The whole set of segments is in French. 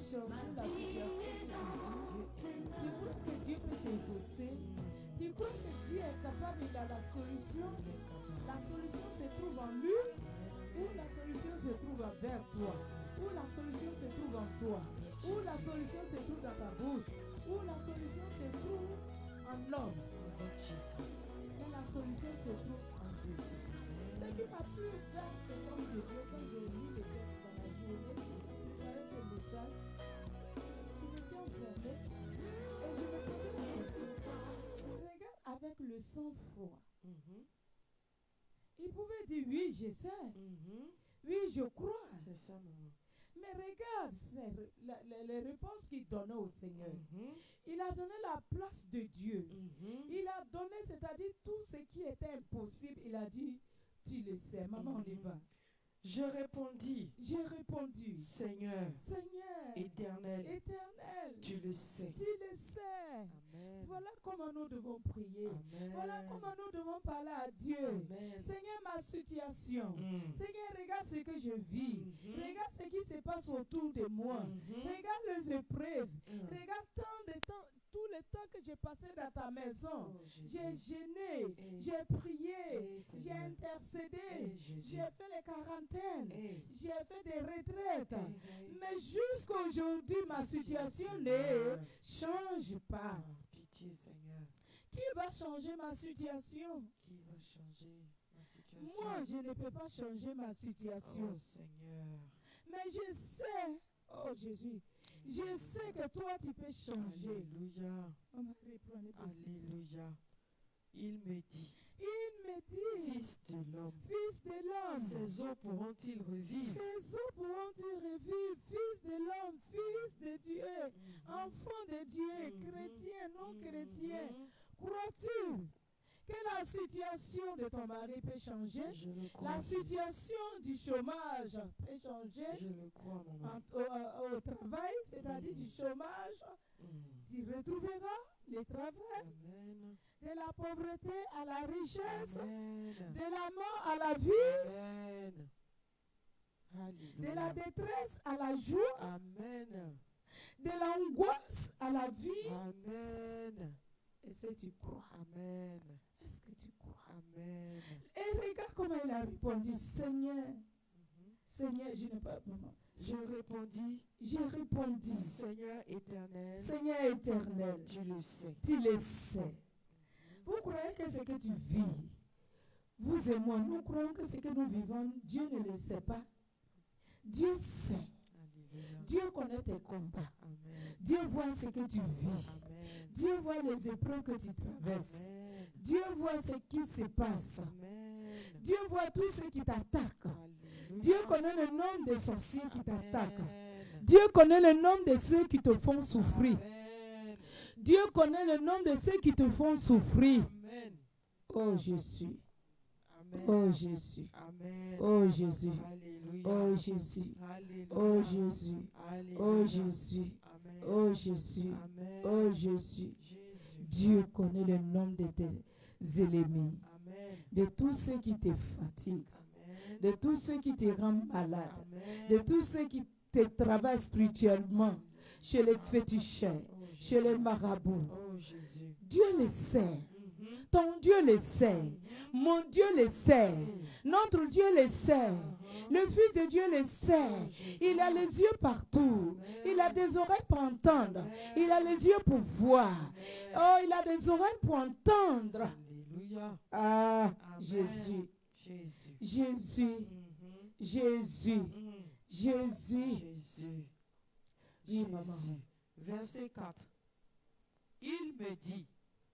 changer la situation que tu vis. Tu crois que Dieu peut t'exaucer. Tu crois que Dieu est capable, il a la solution. La solution se trouve en lui ou la solution se trouve vers toi. Ou la solution se trouve en toi. Ou la solution se trouve dans ta bouche. Ou la solution se trouve en l'homme. Et la solution se trouve en Jésus. Ce qui m'a plu dans cet homme de Dieu, quand j'ai lu le texte dans la journée, j'ai préparé ce message, je me suis enfermée et je me posais la question. Regarde avec le sang-froid. Il pouvait dire oui, je sais. Oui, je crois. C'est ça, maman. Mais regarde les réponses qu'il donnait au Seigneur. Il a donné la place de Dieu. Il a donné, c'est-à-dire tout ce qui était impossible. Il a dit, tu le sais, maman, on y va. J'ai répondu, Seigneur, éternel, tu le sais. Tu le sais. Amen. Voilà comment nous devons prier. Amen. Voilà comment nous devons parler à Dieu. Amen. Seigneur, ma situation. Seigneur, regarde ce que je vis. Regarde ce qui se passe autour de moi. Regarde les épreuves. Regarde tant de temps, tout le temps que j'ai passé dans ta maison. J'ai jeûné, j'ai prié, j'ai intercédé, j'ai fait les quarantaines, j'ai fait des retraites. Mais jusqu'à aujourd'hui, ma situation ne change pas. Pitié, Seigneur. Qui va changer ma situation? Qui va changer ma situation? Moi, je ne peux pas changer ma situation. Oh, Seigneur. Mais je sais, oh Jésus, je sais que toi, tu peux changer. Alléluia. On m'a repris, Alléluia. Il me dit, Fils Fils de l'homme, ces eaux pourront-ils revivre? Ces eaux pourront-ils revivre? Fils de l'homme, Fils de Dieu, enfant de Dieu, chrétien, non chrétien, crois-tu que la situation de ton mari peut changer? La situation du chômage peut changer? Je le crois, maman. Au travail, c'est-à-dire du chômage, tu retrouveras le travail. Amen. De la pauvreté à la richesse, Amen. de la mort à la vie, Amen. Alléluia. de la détresse à la joie, Amen. de l'angoisse à la vie. Amen. Est-ce que tu crois? Amen. Est-ce que tu crois? Amen. Et regarde comment il a répondu. Seigneur, Seigneur, je n'ai pas maman. J'ai répondu, Seigneur éternel, Seigneur éternel, tu le sais. tu le sais. Vous croyez que ce que tu vis, vous et moi, nous croyons que ce que nous vivons, Dieu ne le sait pas. Dieu sait. Alléluia. Dieu connaît tes combats. Amen. Dieu voit ce que tu vis. Amen. Dieu voit les épreuves que tu traverses. Amen. Dieu voit ce qui se passe. Amen. Dieu voit tout ce qui t'attaque. Alléluia. Dieu connaît le nom des sorciers qui t'attaquent. Amen. Dieu connaît le nom de ceux qui te font souffrir. Amen. Dieu connaît le nom de ceux qui te font souffrir. Amen. Oh Jésus. Amen. Oh Jésus. Amen. Oh Jésus. Alléluia. Oh Jésus. Alléluia. Oh Jésus. Alléluia. Oh Jésus. Amen. Oh Jésus. Amen. Oh Jésus. Jésus. Dieu connaît le nom de tes ennemis, Amen. de tous ceux qui te fatiguent, Amen. de tous ceux qui te rendent malade, Amen. de tous ceux qui te travaillent spirituellement, chez les féticheurs, Oh, chez les Jésus. marabouts. Oh Jésus. Dieu le sait. Ton Dieu le sait. Mon Dieu le sait. Notre Dieu le sait. Le Fils de Dieu le sait. Il a les yeux partout. Il a des oreilles pour entendre. Il a les yeux pour voir. Oh, il a des oreilles pour entendre. Alléluia. Ah, Amen. Jésus. Jésus. Jésus. Jésus. Jésus. Jésus. Oui, maman. Jésus. Verset 4. Il me dit,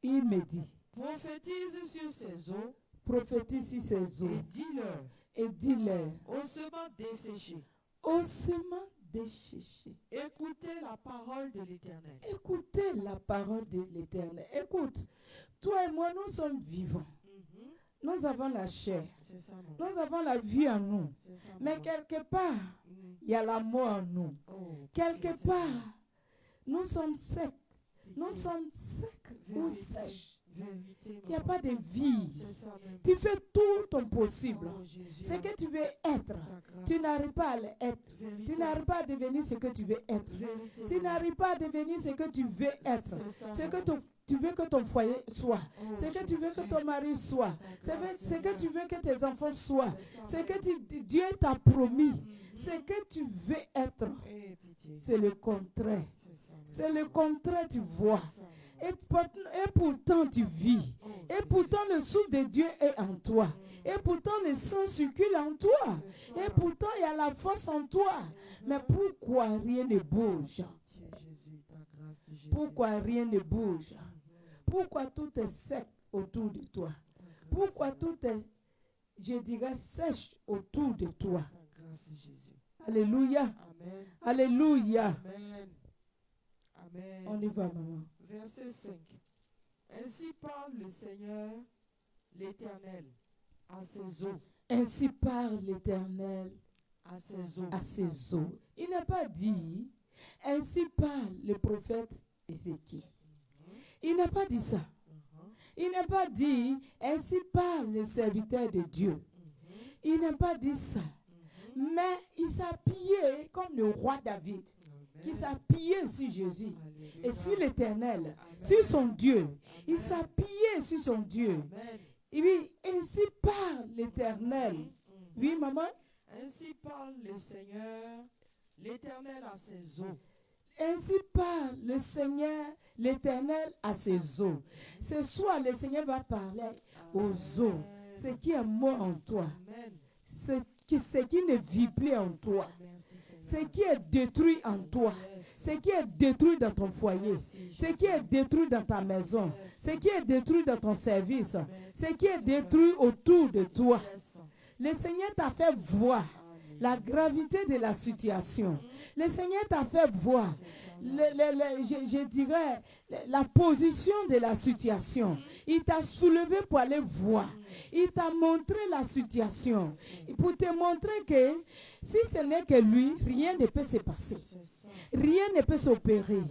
Il me dit, prophétise sur ces eaux prophétise sur ces et eaux dis-leur, et dis-leur, ossements desséchés, ossements desséchés. écoutez la parole de l'Éternel. Écoutez la parole de l'Éternel. Écoute, toi et moi, nous sommes vivants. Nous avons la chair. C'est ça, maman. Nous avons la vie en nous. C'est ça, Mais maman. quelque part, il y a la mort en nous. Oh, Quelque pitié, part, nous sommes secs. Nous sommes secs ou vérité, sèches. Il n'y a pas de vie. C'est ça même. Tu fais tout ton possible. Oh, Jésus, Ce que tu veux être, ta grâce. tu n'arrives pas à l'être. Vérité. Tu n'arrives pas à devenir ce que tu veux être. Vérité. Tu n'arrives pas à devenir ce que tu veux être. C'est ça, Ce que maman. tu veux que ton foyer soit. Oh, Ce que tu veux que Jésus. ton mari soit. Ta grâce, Ce que tu veux que tes enfants soient. C'est ça Ce même. que Dieu t'a promis. Ce que tu veux être. Eh, pitié. C'est le contraire. C'est ça même. C'est le contraire, tu vois. C'est ça même. Et pourtant tu vis. Oh, Et pourtant le souffle de Dieu est en toi. Et pourtant le sang circule en toi. c'est ça. Et pourtant il y a la force en toi. Mais pourquoi rien ne bouge? Pitié, Jésus, ta grâce, Jésus. Pourquoi rien ne bouge? Pourquoi tout est sec autour de toi? Ta grâce, Pourquoi tout est, je dirais, sèche autour de toi? ta grâce, Jésus. Alléluia. Amen. Alléluia. Amen. Amen. On y va, maman. Verset 5. Ainsi parle le Seigneur, l'Éternel, à ses eaux, Ainsi parle l'Éternel à ses eaux. à ses eaux. Il n'a pas dit, ainsi parle le prophète Ézéchiel. Il n'a pas dit ça. Il n'a pas dit, ainsi parle le serviteur de Dieu. Il n'a pas dit ça. Mais il s'appuyait comme le roi David, qui s'appuyait sur Jésus et sur l'Éternel, sur son Dieu. Il s'appuyait sur son Dieu. Amen. Et oui, ainsi parle l'Éternel. Oui, maman? Ainsi parle le Seigneur, l'Éternel à ses eaux. Ainsi parle le Seigneur, l'Éternel à ses eaux. Ce soir, le Seigneur va parler aux eaux. Ce qui est mort en toi. Amen. Ce qui ne vit plus en toi. Merci Seigneur. Ce qui est détruit en toi. Ce qui est détruit dans ton foyer. Ce qui est détruit dans ta maison. Ce qui est détruit dans ton service. Ce qui est détruit autour de toi. Le Seigneur t'a fait voir la gravité de la situation. Le Seigneur t'a fait voir, je dirais, la position de la situation. Il t'a soulevé pour aller voir. Il t'a montré la situation. Pour te montrer que si ce n'est que lui, rien ne peut se passer. Rien ne peut s'opérer.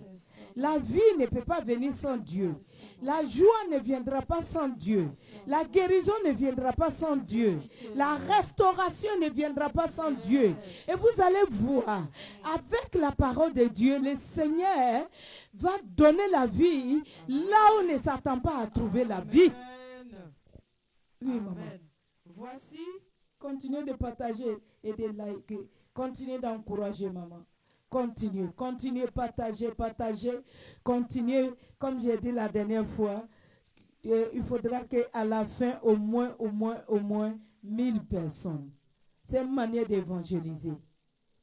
La vie ne peut pas venir sans Dieu. La joie ne viendra pas sans Dieu. La guérison ne viendra pas sans Dieu. La restauration ne viendra pas sans Dieu. Et vous allez voir, avec la parole de Dieu, le Seigneur va donner la vie là où on ne s'attend pas à trouver la vie. Amen. Oui, maman. Amen. Voici, Continuez de partager et de liker. Continuez d'encourager, maman. Continuez, continuez, partagez, partagez. Continuez, comme j'ai dit la dernière fois, il faudra qu'à la fin, au moins 1000 personnes. C'est une manière d'évangéliser.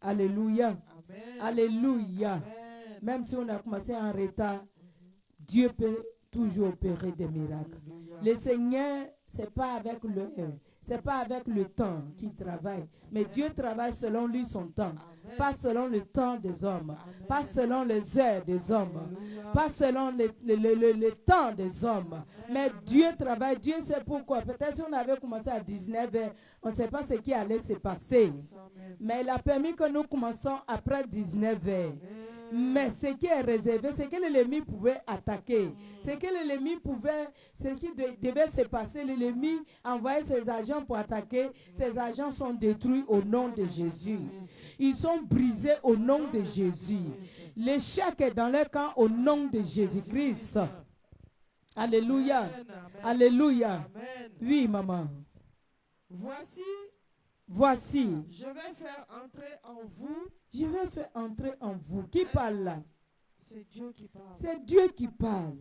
Alléluia. Amen. Alléluia. Amen. Même si on a commencé en retard, Dieu peut toujours opérer des miracles. Alléluia. Le Seigneur, c'est pas avec le temps qu'il travaille, mais Dieu travaille selon lui son temps, Amen. pas selon le temps des hommes, Amen. pas selon les heures des hommes, Alléluia. pas selon le temps des hommes. Mais Dieu travaille, Dieu sait pourquoi. Peut-être si on avait commencé à 19h, on ne sait pas ce qui allait se passer. Amen. Mais il a permis que nous commençons après 19h. Mais ce qui est réservé, c'est que l'ennemi pouvait attaquer. Ce que l'ennemi pouvait, ce qui devait se passer, l'ennemi envoyait ses agents pour attaquer. Ces agents sont détruits au nom de Jésus. Ils sont brisés au nom de Jésus. L'échec est dans leur camp au nom de Jésus-Christ. Alléluia. Amen. Alléluia. Amen. Oui, maman. Voici, Voici, je vais faire entrer en vous. je vais faire entrer en vous. Qui parle là? C'est Dieu qui parle. C'est Dieu qui parle.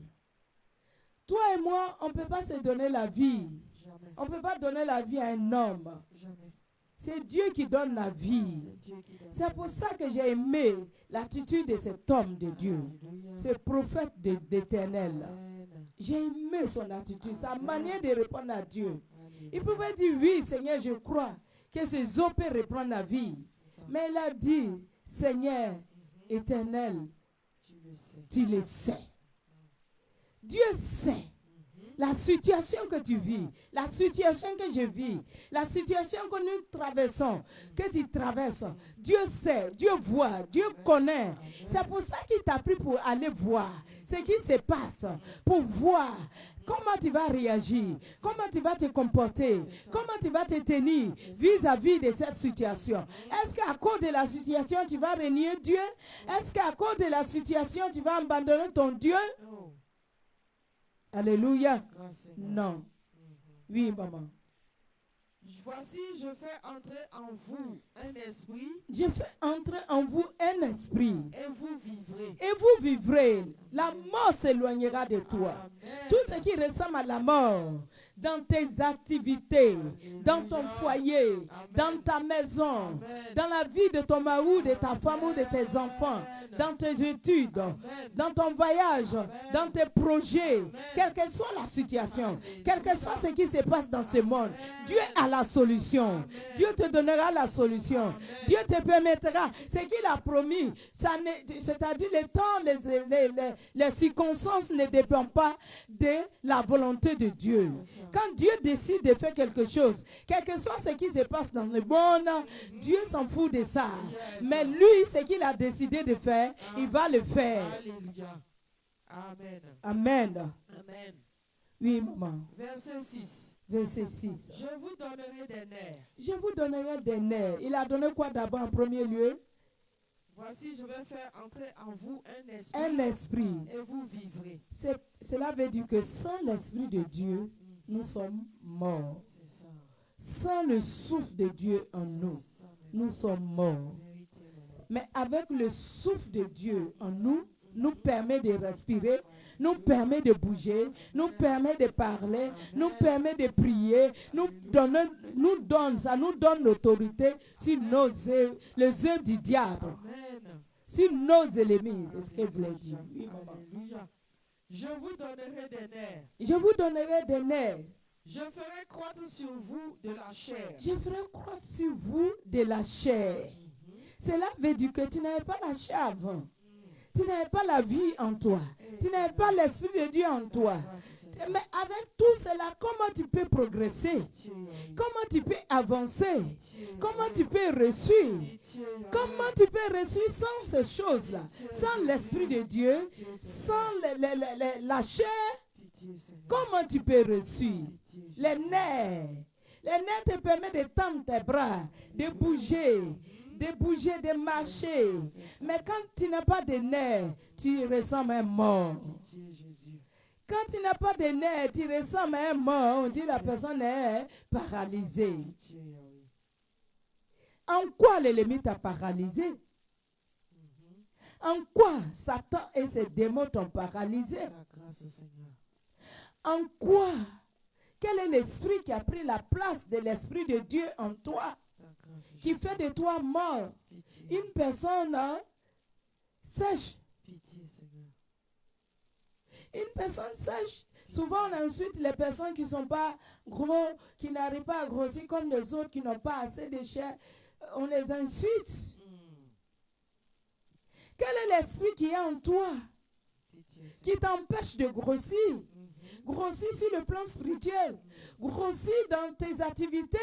Toi et moi, on ne peut pas se donner la vie. Jamais. On ne peut pas donner la vie à un homme. Jamais. C'est Dieu qui donne la vie. C'est Dieu qui donne. C'est pour ça que j'ai aimé l'attitude de cet homme de Dieu, Alléluia. ce prophète d'Éternel. Amen. J'ai aimé son attitude, sa manière de répondre à Dieu. Alléluia. Il pouvait dire, oui, Seigneur, je crois que ces eaux peuvent reprendre la vie. C'est ça. Mais il a dit, Seigneur, Éternel, Tu le sais. tu le sais. Dieu sait. La situation que tu vis, la situation que je vis, la situation que nous traversons, que tu traverses, Dieu sait, Dieu voit, Dieu connaît. C'est pour ça qu'il t'a pris pour aller voir ce qui se passe, pour voir comment tu vas réagir, comment tu vas te comporter, comment tu vas te tenir vis-à-vis de cette situation. Est-ce qu'à cause de la situation, tu vas renier Dieu? Est-ce qu'à cause de la situation, tu vas abandonner ton Dieu? Alléluia. Non. Oui, maman. Voici, je fais entrer en vous un esprit. Je fais entrer en vous un esprit. Et vous vivrez. Et vous vivrez. La mort s'éloignera de toi. Amen. Tout ce qui ressemble à la mort, dans tes activités, dans ton foyer, dans ta maison, dans la vie de ton mari ou de ta femme ou de tes enfants, dans tes études, dans ton voyage, dans tes projets, quelle que soit la situation, quel que soit ce qui se passe dans ce monde, Dieu a la solution. Dieu te donnera la solution. Dieu te permettra ce qu'il a promis. C'est-à-dire le temps, les circonstances ne dépendent pas de la volonté de Dieu. Quand Dieu décide de faire quelque chose, quel que soit ce qui se passe dans le monde, Dieu s'en fout de ça. Mais lui, ce qu'il a décidé de faire, il va le faire. Alléluia. Amen. Amen. Amen. Oui, maman. Verset 6. Verset 6. Je vous donnerai des nerfs. Je vous donnerai des nerfs. Il a donné quoi d'abord en premier lieu? Voici, je vais faire entrer en vous un esprit. Un esprit. Et vous vivrez. Cela veut dire que sans l'esprit de Dieu, nous sommes morts. C'est ça. Sans le souffle de Dieu en nous, nous sommes morts. Mais avec le souffle de Dieu en nous, nous permet de respirer, nous permet de bouger, nous permet de parler, nous permet de prier, ça nous donne l'autorité sur les œuvres du diable, sur nos ennemis. C'est ce que vous voulez dire. Oui, maman. Alléluia. Je vous donnerai des nerfs. Je vous donnerai des nerfs. Je ferai croître sur vous de la chair. Je ferai croître sur vous de la chair. Cela veut dire que tu n'avais pas la chair avant. Tu n'avais pas la vie en toi. Tu n'avais pas l'Esprit de Dieu en toi. Mais avec tout cela, comment tu peux progresser? Comment tu peux avancer? Comment tu peux réussir? Comment tu peux réussir sans ces choses-là? Sans l'Esprit de Dieu, sans la chair, comment tu peux réussir? Les nerfs. Les nerfs te permettent de tendre tes bras, de bouger, de marcher. Mais quand tu n'as pas de nerfs, tu ressembles à un mort. Quand tu n'as pas de nerfs, tu ressembles à un mort. On dit la personne est paralysée. En quoi l'ennemi t'a paralysé? En quoi Satan et ses démons t'ont paralysé? En quoi? Quel est l'esprit qui a pris la place de l'Esprit de Dieu en toi? Qui fait de toi mort? Une personne sèche. Une personne sèche. Souvent, on insulte les personnes qui ne sont pas gros, qui n'arrivent pas à grossir comme les autres, qui n'ont pas assez de chair. On les insulte. Quel est l'esprit qui est en toi qui t'empêche de grossir? Grossir sur le plan spirituel. Grossir dans tes activités.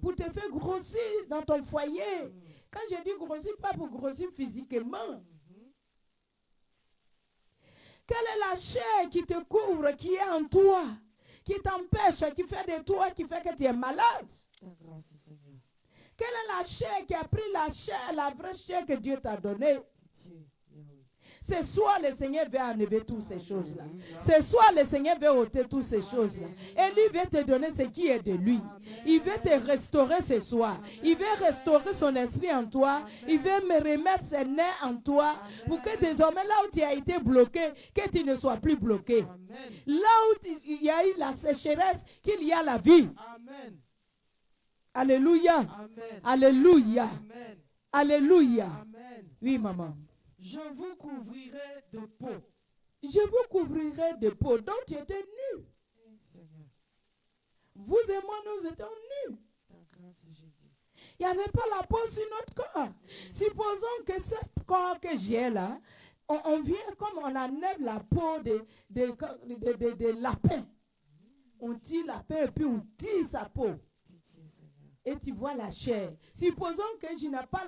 Pour te faire grossir dans ton foyer. Quand je dis grossir, pas pour grossir physiquement. Quelle est la chair qui te couvre, qui est en toi, qui t'empêche, qui fait de toi, qui fait que tu es malade? Quelle est la chair qui a pris la chair, la vraie chair que Dieu t'a donnée? Ce soir, le Seigneur veut enlever toutes ces choses-là. Ce soir, le Seigneur veut ôter toutes ces choses-là. Et lui veut te donner ce qui est de lui. Il veut te restaurer ce soir. Il veut restaurer son esprit en toi. Il veut me remettre ses nerfs en toi. Pour que désormais, là où tu as été bloqué, que tu ne sois plus bloqué. Là où il y a eu la sécheresse, qu'il y a la vie. Alléluia. Alléluia. Alléluia. Oui, maman. Je vous couvrirai de peau. Je vous couvrirai de peau. Donc tu étais nu. Vous et moi, nous étions nus. Il n'y avait pas la peau sur notre corps. Supposons que ce corps que j'ai là, on vient comme on enlève la peau de lapin. On tire la peau et puis on tire sa peau. Pitié, Seigneur. Et tu vois la chair. Supposons que je n'ai pas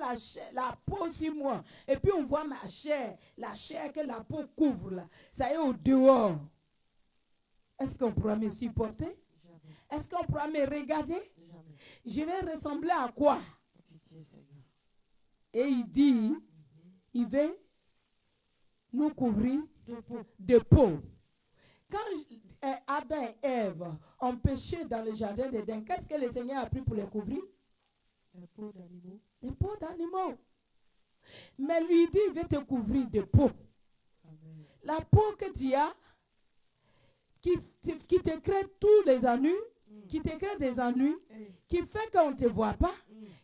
la peau sur moi. Et puis on voit ma chair. La chair que la peau couvre là. Ça est au dehors. Est-ce qu'on pourra me supporter? Jamais. Est-ce qu'on pourra me regarder? Jamais. Je vais ressembler à quoi? Pitié, Seigneur. Et il dit, il veut nous couvrir de peau. Quand Adam et Ève ont péché dans le jardin d'Éden, qu'est-ce que le Seigneur a pris pour les couvrir? La peau d'animaux. Des peaux d'animaux. Mais lui dit, il veut te couvrir de peau. Amen. La peau que tu as, qui te crée tous les ennuis, qui te crée des ennuis, Hey. qui fait qu'on ne te voit pas,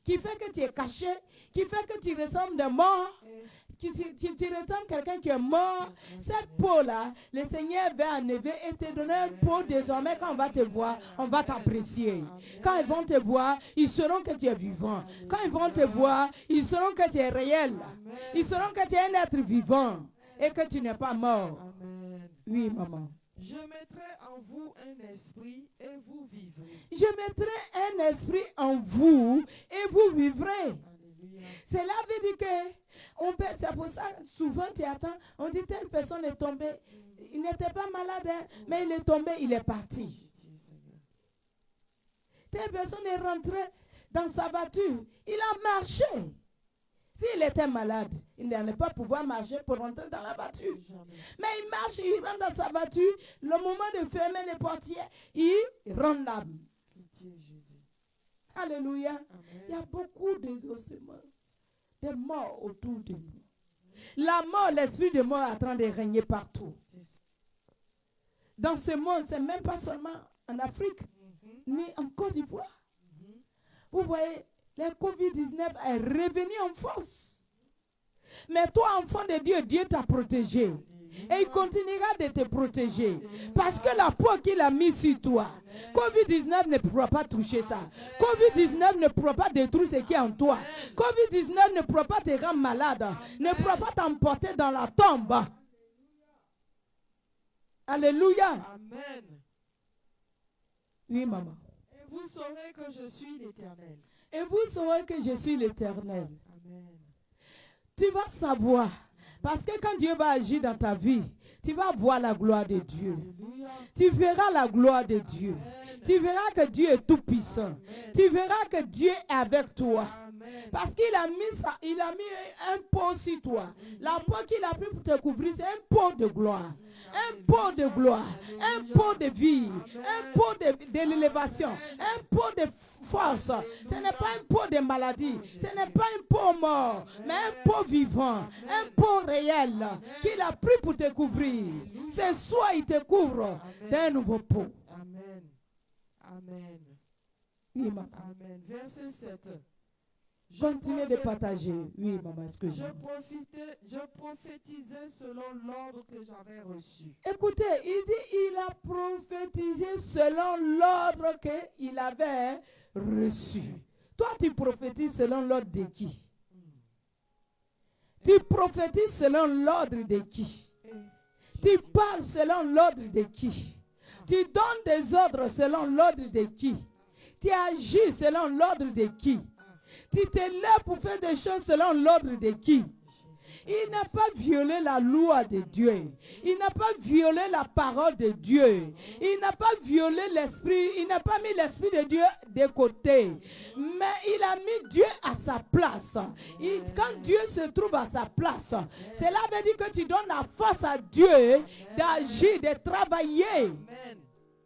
qui fait que tu es caché, qui fait que tu ressembles de mort, Hey. tu ressembles à quelqu'un qui est mort. Cette peau-là, le Seigneur va enlever et te donner une peau désormais. Quand on va te voir, on va t'apprécier. Quand ils vont te voir, ils sauront que tu es vivant. Quand ils vont te voir, ils sauront que tu es réel. Ils sauront que tu es un être vivant et que tu n'es pas mort. Amen. Oui, maman. Je mettrai en vous un esprit et vous vivrez. Je mettrai un esprit en vous et vous vivrez. Alléluia. Cela veut dire que c'est pour ça souvent tu attends, on dit telle personne est tombée, il n'était pas malade, hein, mais il est tombé, il est parti. Pitié, Seigneur. Telle personne est rentrée dans sa voiture, il a marché. S'il était malade, il n'allait pas pouvoir marcher pour rentrer dans la voiture. Jamais. Mais il marche, il rentre dans sa voiture, le moment de fermer les portières, il rentre là. Pitié, Jésus. Alléluia. Il y a Amen. beaucoup d'ossements, de morts autour de nous. La mort, l'esprit de mort est en train de régner partout. Dans ce monde, c'est même pas seulement en Afrique, Mhm. ni en Côte d'Ivoire. Mhm. Vous voyez, le Covid-19 est revenu en force. Mais toi, enfant de Dieu, Dieu t'a protégé. Et il continuera de te protéger. Parce que la peau qu'il a mise sur toi, Covid-19 ne pourra pas toucher ça. Covid-19 ne pourra pas détruire ce qui est en toi. Covid-19 ne pourra pas te rendre malade. Ne pourra pas t'emporter dans la tombe. Alléluia. Amen. Oui, maman. Et vous saurez que je suis l'Éternel. Et vous saurez que je suis l'Éternel. Amen. Tu vas savoir. Parce que quand Dieu va agir dans ta vie, tu vas voir la gloire de Dieu. Alléluia. Tu verras la gloire de Dieu. Amen. Tu verras que Dieu est tout puissant. Amen. Tu verras que Dieu est avec toi. Amen. Parce qu'il a mis ça, il a mis un pot sur toi. La peau qu'il a pris pour te couvrir, c'est un pot de gloire. Un pot de gloire. Un pot de vie. Un pot de l'élévation. Un pot de force. Ce n'est pas un pot de maladie. Ce n'est pas un pot mort. Mais un pot vivant. Un pot réel. Qu'il a pris pour te couvrir. Ce soir, il te couvre d'un nouveau pot. Amen. Amen. Oui, maman. Amen. Verset 7. Continuez de partager. Oui, maman, excusez-moi. Je prophétisais selon l'ordre que j'avais reçu. Écoutez, il dit il a prophétisé selon l'ordre qu'il avait reçu. Toi, tu prophétises selon l'ordre de qui? Tu prophétises selon l'ordre de qui? Tu parles selon l'ordre de qui? Tu donnes des ordres selon l'ordre de qui? Tu agis selon l'ordre de qui? Tu te lèves pour faire des choses selon l'ordre de qui? Il n'a pas violé la loi de Dieu. Il n'a pas violé la parole de Dieu. Il n'a pas violé l'esprit. Il n'a pas mis l'esprit de Dieu de côté. Mais il a mis Dieu à sa place. Quand Dieu se trouve à sa place, cela veut dire que tu donnes la force à Dieu d'agir, de travailler Amen.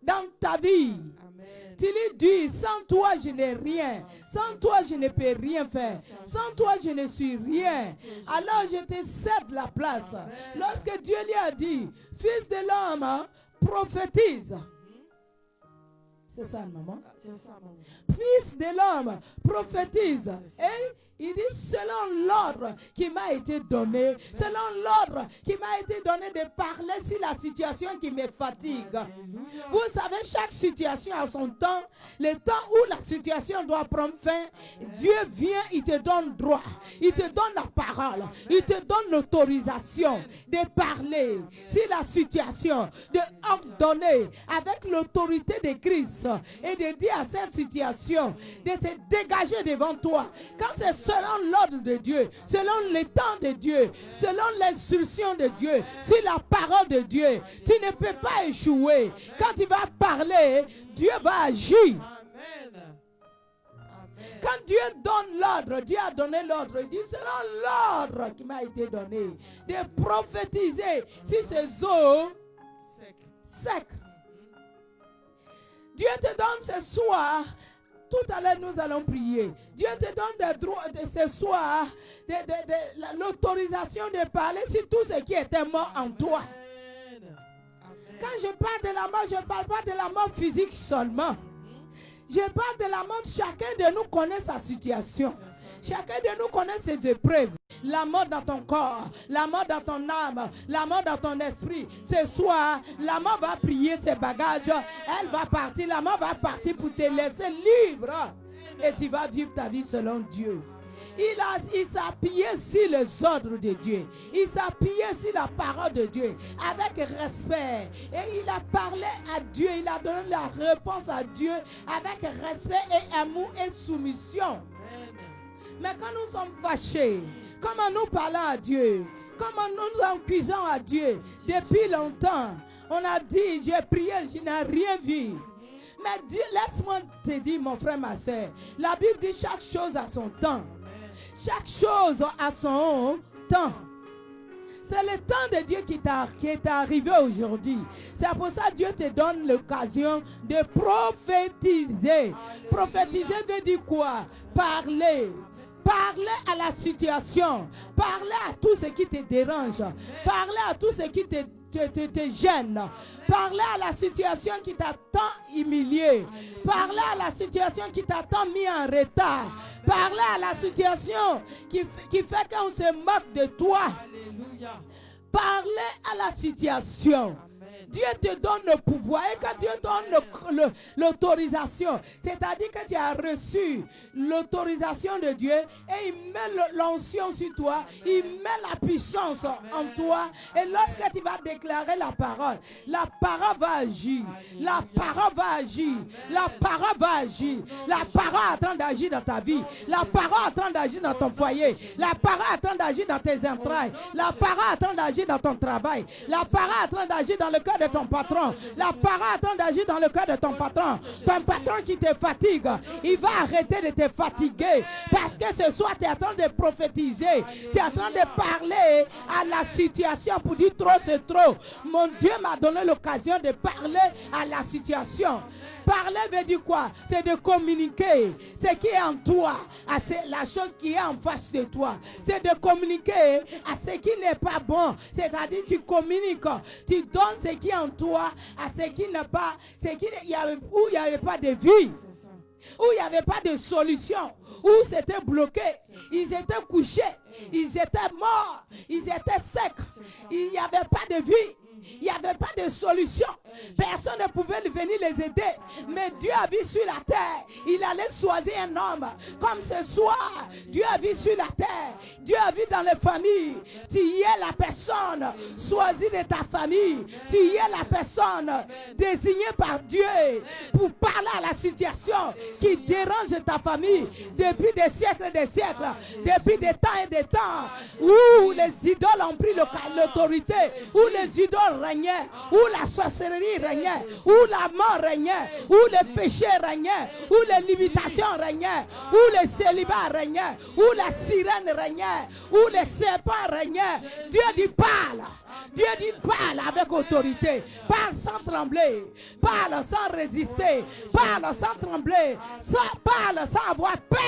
dans ta vie. Amen. Tu lui dis, sans toi je n'ai rien. Sans toi je ne peux rien faire. Sans toi je ne suis rien. Alors je te cède la place. Lorsque Dieu lui a dit, fils de l'homme, prophétise. C'est ça, maman. C'est ça, maman. Fils de l'homme, prophétise. Et Il dit, selon l'ordre qui m'a été donné, selon l'ordre qui m'a été donné de parler sur la situation qui me fatigue. Vous savez, chaque situation a son temps. Le temps où la situation doit prendre fin, Dieu vient, il te donne droit. Il te donne la parole. Il te donne l'autorisation de parler sur la situation, de ordonner avec l'autorité de Christ et de dire à cette situation de se dégager devant toi. Quand c'est selon l'ordre de Dieu, selon le temps de Dieu, selon l'instruction de Dieu, sur la parole de Dieu, tu ne peux pas échouer. Quand tu vas parler, Dieu va agir. Amen. Quand Dieu donne l'ordre, Dieu a donné l'ordre. Il dit, selon l'ordre qui m'a été donné, de prophétiser sur ces eaux secs. Dieu te donne ce soir. Tout à l'heure, nous allons prier. Dieu te donne des droits ce soir, l'autorisation de parler sur tout ce qui était mort en toi. Quand je parle de la mort, je ne parle pas de la mort physique seulement. Je parle de la mort. Chacun de nous connaît sa situation. Chacun de nous connaît ses épreuves. La mort dans ton corps, la mort dans ton âme, la mort dans ton esprit. Ce soir, la mort va prier ses bagages. Elle va partir, la mort va partir pour te laisser libre. Et tu vas vivre ta vie selon Dieu. Il s'appuyait sur les ordres de Dieu. Il s'appuyait sur la parole de Dieu avec respect. Et il a parlé à Dieu. Il a donné la réponse à Dieu avec respect et amour et soumission. Mais quand nous sommes fâchés, comment nous parlons à Dieu, comment nous accusons à Dieu, depuis longtemps, on a dit, j'ai prié, je n'ai rien vu. Mais Dieu, laisse-moi te dire, mon frère, ma soeur, la Bible dit chaque chose a son temps. Chaque chose a son temps. C'est le temps de Dieu qui est arrivé aujourd'hui. C'est pour ça que Dieu te donne l'occasion de prophétiser. Prophétiser veut dire quoi? Parler. Parler à la situation. Parler à tout ce qui te dérange. Parler à tout ce qui te gêne. Parler à la situation qui t'a tant humilié. Parler à la situation qui t'a tant mis en retard. Parler à la situation qui fait qu'on se moque de toi. Alléluia. Parler à la situation. Dieu te donne le pouvoir. Et quand Dieu donne l'autorisation, c'est-à-dire que tu as reçu l'autorisation de Dieu et il met l'onction sur toi, il met la puissance en toi. Et lorsque tu vas déclarer la parole va agir. La parole va agir. La parole va agir. La parole est en train d'agir dans ta vie. La parole est en train d'agir dans ton foyer. La parole est en train d'agir dans tes entrailles. La parole est en train d'agir dans ton travail. La parole est en train d'agir dans le cœur de ton patron. La parole est en train d'agir dans le cœur de ton patron. Ton patron qui te fatigue, il va arrêter de te fatiguer. Parce que ce soir, tu es en train de prophétiser. Tu es en train de parler à la situation pour dire trop c'est trop. Mon Dieu m'a donné l'occasion de parler à la situation. Parler veut dire quoi? C'est de communiquer ce qui est en toi à la chose qui est en face de toi. C'est de communiquer à ce qui n'est pas bon. C'est-à-dire tu communiques, tu donnes ce qui est en toi à ce qui n'est pas, où il n'y avait pas de vie, où il n'y avait pas de solution, où c'était bloqué. Ils étaient couchés, ils étaient morts, ils étaient secs, il n'y avait pas de vie. Il n'y avait pas de solution. Personne ne pouvait venir les aider. Mais Dieu a vu sur la terre. Il allait choisir un homme. Comme ce soir, Dieu a vu sur la terre. Dieu a vu dans les familles. Tu y es la personne choisie de ta famille. Tu y es la personne désignée par Dieu pour parler à la situation qui dérange ta famille depuis des siècles et des siècles. Depuis des temps et des temps où les idoles ont pris l'autorité, où les idoles régnait, où la sorcellerie régnait, où la mort régnait, où le péché régnait, où les limitations régnaient, où le célibat régnait, où la sirène régnait, où les serpents régnaient. Dieu dit parle. Dieu dit parle avec autorité. Parle sans trembler. Parle sans résister. Parle sans trembler. Parle sans avoir peur.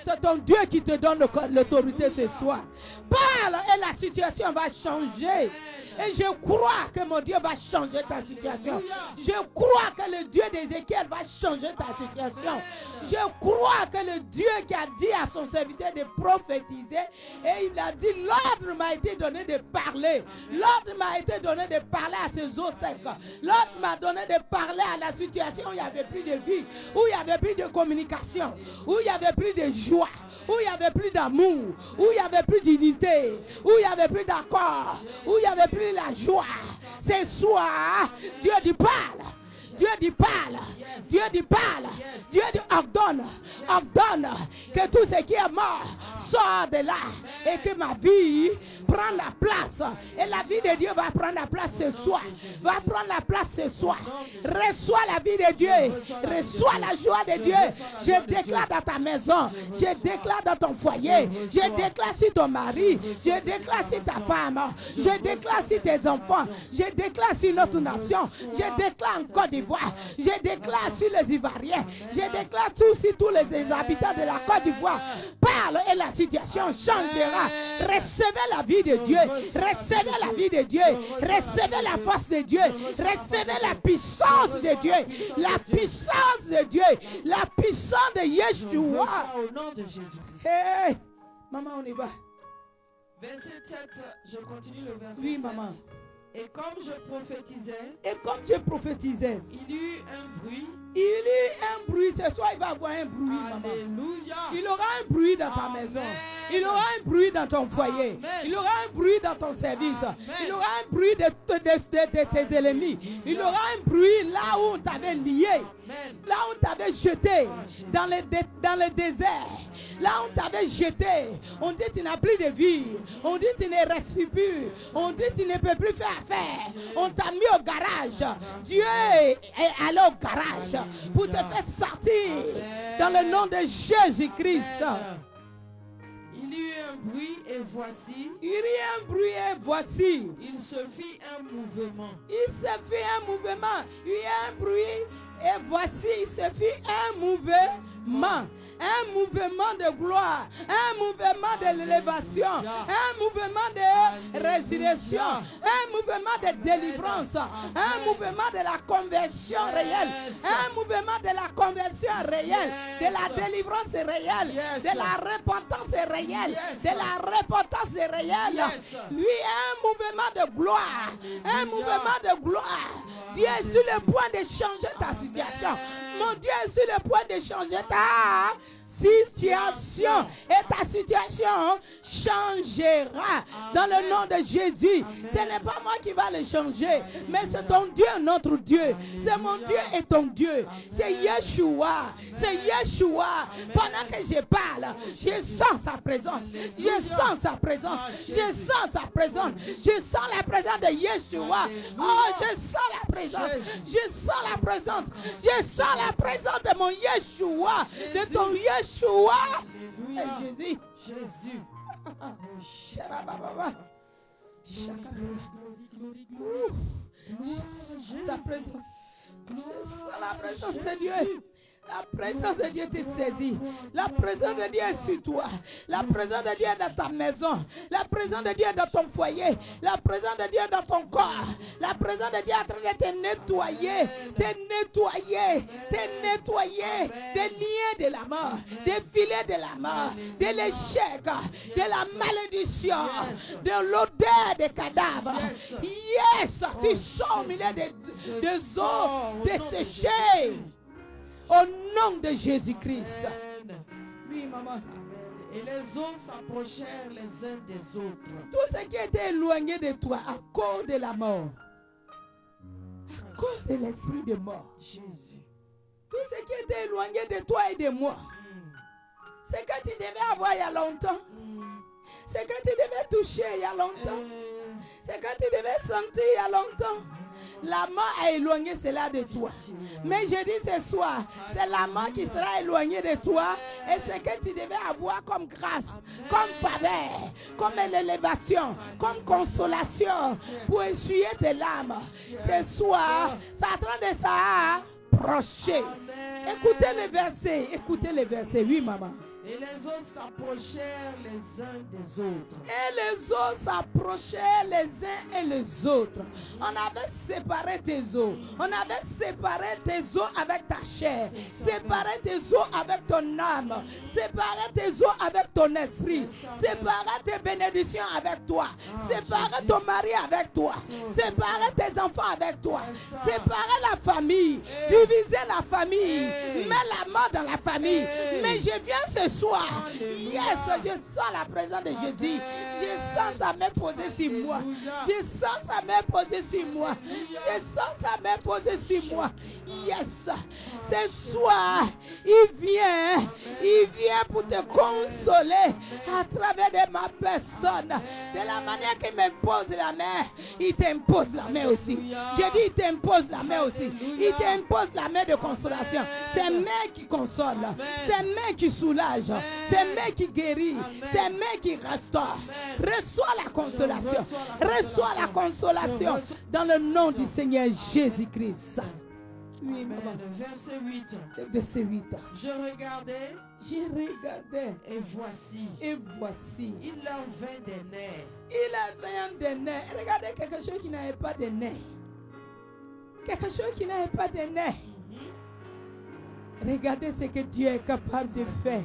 C'est ton Dieu qui te donne l'autorité ce soir. Parle et la situation va changer. Et je crois que mon Dieu va changer ta situation. Je crois que le Dieu d'Ézéchiel va changer ta situation. Je crois que le Dieu qui a dit à son serviteur de prophétiser, et il a dit, l'ordre m'a été donné de parler. L'ordre m'a été donné de parler à ces eaux secs. L'ordre m'a donné de parler à la situation où il n'y avait plus de vie, où il n'y avait plus de communication, où il n'y avait plus de joie, où il n'y avait plus d'amour, où il n'y avait plus d'unité, où il n'y avait plus d'accord, où il n'y avait plus la joie. Ce soir, Dieu dit parle. Dieu dit parle. Dieu dit parle. Dieu dit ordonne. Ordonne que tout ce qui est mort sort de là et que ma vie prend la place. Et la vie de Dieu va prendre la place ce soir. Va prendre la place ce soir. Reçois la vie de Dieu. Reçois la joie de Dieu. Je déclare dans ta maison. Je déclare dans ton foyer. Je déclare sur ton mari. Je déclare sur ta femme. Je déclare sur tes enfants. Je déclare sur notre nation. Je déclare en Côte d'Ivoire. Je déclare sur les Ivoiriens. Je déclare sur tous les habitants de la Côte d'Ivoire. Parle et la situation changera. Recevez la vie de Dieu. Recevez la vie de Dieu. Recevez la force de Dieu. Recevez la puissance de Dieu. La puissance de Dieu. La puissance de Yeshua. Au nom de Jésus-Christ. Hey, maman, on y va. Verset 7, je continue le verset 7. Oui, maman. Et comme je prophétisais, il y eut un bruit. Il y eut un bruit. Ce soir, il va avoir un bruit, maman. Alléluia. Il aura un bruit dans ta maison. Il aura un bruit dans ton foyer. Il aura un bruit dans ton service. Il aura un bruit de tes ennemis. Il aura un bruit là où on t'avait lié. Là où on t'avait jeté dans le désert. Là où on t'avait jeté. On dit tu n'as plus de vie. On dit tu ne respires plus. On dit tu ne peux plus faire affaire. On t'a mis au garage. Dieu est allé au garage pour te faire sortir dans le nom de Jésus-Christ. Il y eut un bruit et voici. Il y eut un bruit et voici. Il se fit un mouvement. Il se fit un mouvement. Il y a un bruit et voici il se fit un mouvement. Un mouvement de gloire, un mouvement de l'élévation, un mouvement de résurrection, un mouvement de délivrance, un mouvement de la conversion réelle, un mouvement de la conversion réelle, de la délivrance réelle, de la repentance réelle, de la repentance réelle. Lui, un mouvement de gloire, un mouvement de gloire. Dieu est sur le point de changer ta situation. Mon Dieu est sur le point de changer ta situation. Et ta situation changera dans le nom de Jésus. Ce n'est pas moi qui va le changer, mais c'est ton Dieu, notre Dieu. C'est mon Dieu et ton Dieu. C'est Yeshua. C'est Yeshua. Pendant que je parle, je sens sa présence. Je sens sa présence. Je sens sa présence. Je sens la présence de Yeshua. Oh, je sens la présence. Je sens la présence. Je sens la présence de mon Yeshua. De ton Yeshua. Jésus. Jésus. Sa présence. Je sens la présence de Dieu. La présence de Dieu te saisit. La présence de Dieu est sur toi. La présence de Dieu est dans ta maison. La présence de Dieu est dans ton foyer. La présence de Dieu est dans ton corps. La présence de Dieu est en train de te nettoyer. Te nettoyer des liens de la mort, des filets de la mort, de l'échec, de la malédiction, de l'odeur des cadavres. Yes, tu sors au milieu des eaux desséchées. Au nom de Jésus-Christ. Oui, maman. Et les eaux s'approchèrent les uns des autres. Tout ce qui était éloigné de toi à cause de la mort, à cause de l'esprit de mort. Jésus. Tout ce qui était éloigné de toi et de moi, c'est que tu devais avoir il y a longtemps. C'est que tu devais toucher il y a longtemps. C'est que tu devais sentir il y a longtemps. La mort a éloigné cela de toi. Mais je dis ce soir, c'est la mort qui sera éloignée de toi. Et ce que tu devais avoir comme grâce, comme faveur, comme élévation, comme consolation pour essuyer tes larmes. Ce soir, ça est en train de s'approcher. Écoutez le verset. Oui, maman. Et les eaux s'approchèrent les uns des autres. Et les eaux s'approchaient les uns et les autres. On avait séparé tes eaux. On avait séparé tes eaux avec ta chair. Séparé tes eaux avec ton âme. Séparé tes eaux avec ton esprit. Séparé tes bénédictions avec toi. Séparé ton mari avec toi. Séparé tes enfants avec toi. Séparé la famille. Diviser la famille. Mets la mort dans la famille. Mais je viens ce soir. Yes, je sens la présence de Jésus. Je sens sa main posée sur moi. Je sens sa main posée sur moi. Je sens sa main posée sur moi. Yes. Ce soir, il vient pour te consoler à travers de ma personne. De la manière qu'il m'impose la main, il t'impose la main aussi. Je dis, il t'impose la main aussi. Il t'impose la main de consolation. C'est main qui console. C'est main qui soulage. C'est main qui guérit. C'est main qui restaure. Reçois la consolation. Reçois la consolation dans le nom du Seigneur Jésus-Christ. Oui, maman. Verset 8. Verset 8. Je regardais. Et voici. Il leur vint des nerfs. Il avait des nerfs. Regardez quelque chose qui n'avait pas de nerfs. Quelque chose qui n'avait pas de nerfs. Regardez ce que Dieu est capable de faire.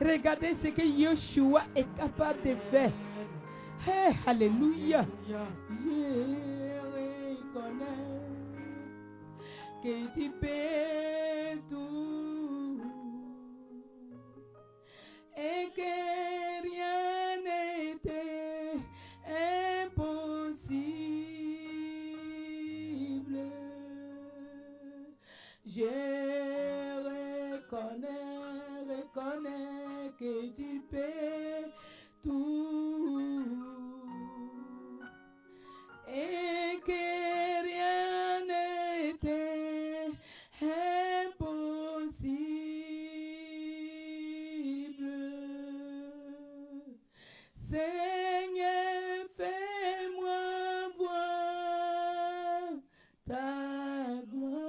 Regardez ce que Yeshua est capable de faire. Hey, alléluia. Je reconnais que tu peux tout et que rien n'était impossible. Je reconnais que tu peux tout et que rien n'était impossible. Seigneur, fais-moi voir ta gloire.